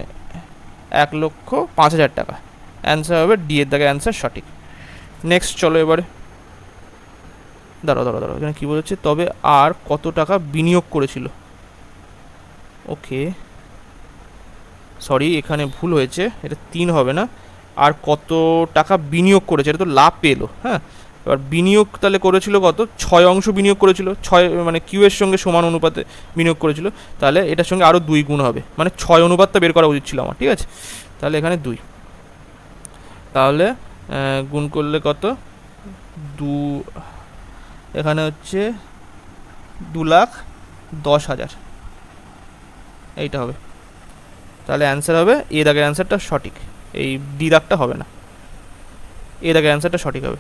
1,05,000 টাকা। অ্যান্সার হবে ডি এর দাগে অ্যান্সার সঠিক। নেক্সট চলো এবারে, দাঁড়াও, এখানে কী বলেছে, তবে আর কত টাকা বিনিয়োগ করেছিল, ওকে সরি এখানে ভুল হয়েছে, এটা 3 হবে না, আর কত টাকা বিনিয়োগ করেছে, এটা তো লাভ পেলো, হ্যাঁ। এবার বিনিয়োগ তাহলে করেছিল কত, 6 অংশ বিনিয়োগ করেছিল, 6 মানে কিউ এর সঙ্গে সমান অনুপাতে বিনিয়োগ করেছিল, তাহলে এটার সঙ্গে আরও 2 গুণ হবে, মানে 6 অনুপাতটা বের করা উচিত ছিল আমার, ঠিক আছে। তাহলে এখানে 2, তাহলে গুণ করলে কত, 2, এখানে হচ্ছে 2,10,000, এইটা হবে। তাহলে অ্যান্সার হবে এ দাগের অ্যান্সারটা সঠিক, এই ডি দাগটা হবে না, এ দাগের অ্যান্সারটা সঠিক হবে,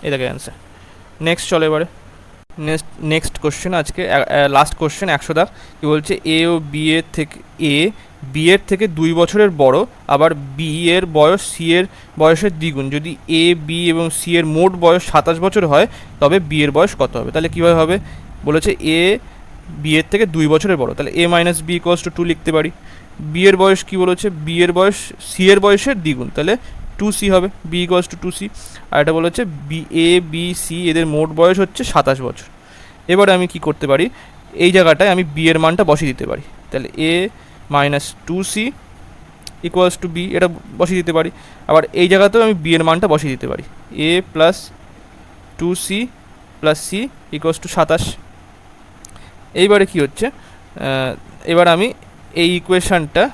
এ দাগের অ্যান্সার। নেক্সট চলো এবারে, নেক্সট কোশ্চেন, আজকে লাস্ট কোশ্চেন 100 দাগ। কি বলছে, এ ও বি এর থেকে, এ বি এর থেকে 2 বছরের বড়, আবার বি এর বয়স সি এর বয়সের দ্বিগুণ। যদি এ বি এবং সি এর মোট বয়স 27 বছর হয়, তবে বি এর বয়স কত হবে। তাহলে কীভাবে হবে, বলেছে এ বি এর থেকে 2 বছরের বড়, তাহলে A minus B equals to 2 লিখতে পারি। বি এর বয়স কী বলেছে, বি এর বয়স সি এর বয়সের দ্বিগুণ, তাহলে 2c হবে, বি ইকুয়ালস টু 2c। আর এটা বলেছে বি এ বি সি এদের মোট বয়স হচ্ছে 27 বছর। এবারে আমি কি করতে পারি, এই জায়গাটায় আমি বি এর মানটা বসিয়ে দিতে পারি, তাহলে A minus 2c equals to B, এটা বসিয়ে দিতে পারি। আবার এই জায়গাতেও আমি বি এর মানটা বসিয়ে দিতে পারি, A plus 2c plus C equals to 27। এইবারে কি হচ্ছে, এবার আমি এই ইকুয়েশানটা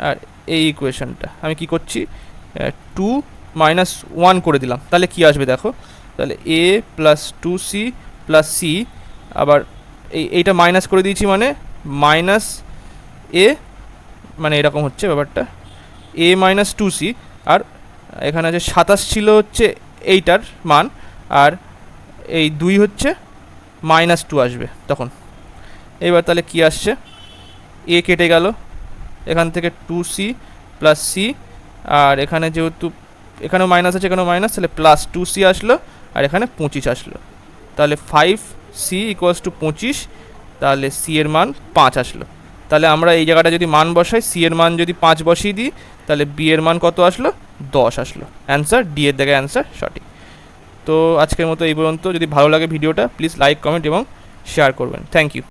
আর এই ইকুয়েশানটা আমি কি করছি, 2 - 1 করে দিলাম। তাহলে কি আসবে দেখো, তাহলে a plus 2c plus c, আবার এইটা মাইনাস করে দিয়েছি মানে মাইনাস a, মানে এরকম হচ্ছে ব্যাপারটা, a মাইনাস 2c, আর এখানে আছে 27 ছিল হচ্ছে এইটার মান, আর এই 2 হচ্ছে -2 আসবে তখন। এবার তাহলে কি আসছে, a কেটে গেল, এখান থেকে 2c প্লাস c, আর এখানে যেহেতু এখানেও মাইনাস আছে এখানেও মাইনাস, তাহলে প্লাস 2c আসলো, আর এখানে 25 আসলো, তাহলে 5c = 25, তাহলে c এর মান 5 আসলো। তাহলে আমরা এই জায়গাটা যদি মান বসাই, c এর মান যদি 5 বসিয়ে দিই, তাহলে b এর মান কত আসলো, 10 আসলো। অ্যান্সার ডি এর জায়গায় অ্যান্সার সঠিক। তো আজকের মতো এই পর্যন্ত। যদি ভালো লাগে ভিডিওটা প্লিজ লাইক, কমেন্ট এবং শেয়ার করবেন। Thank you.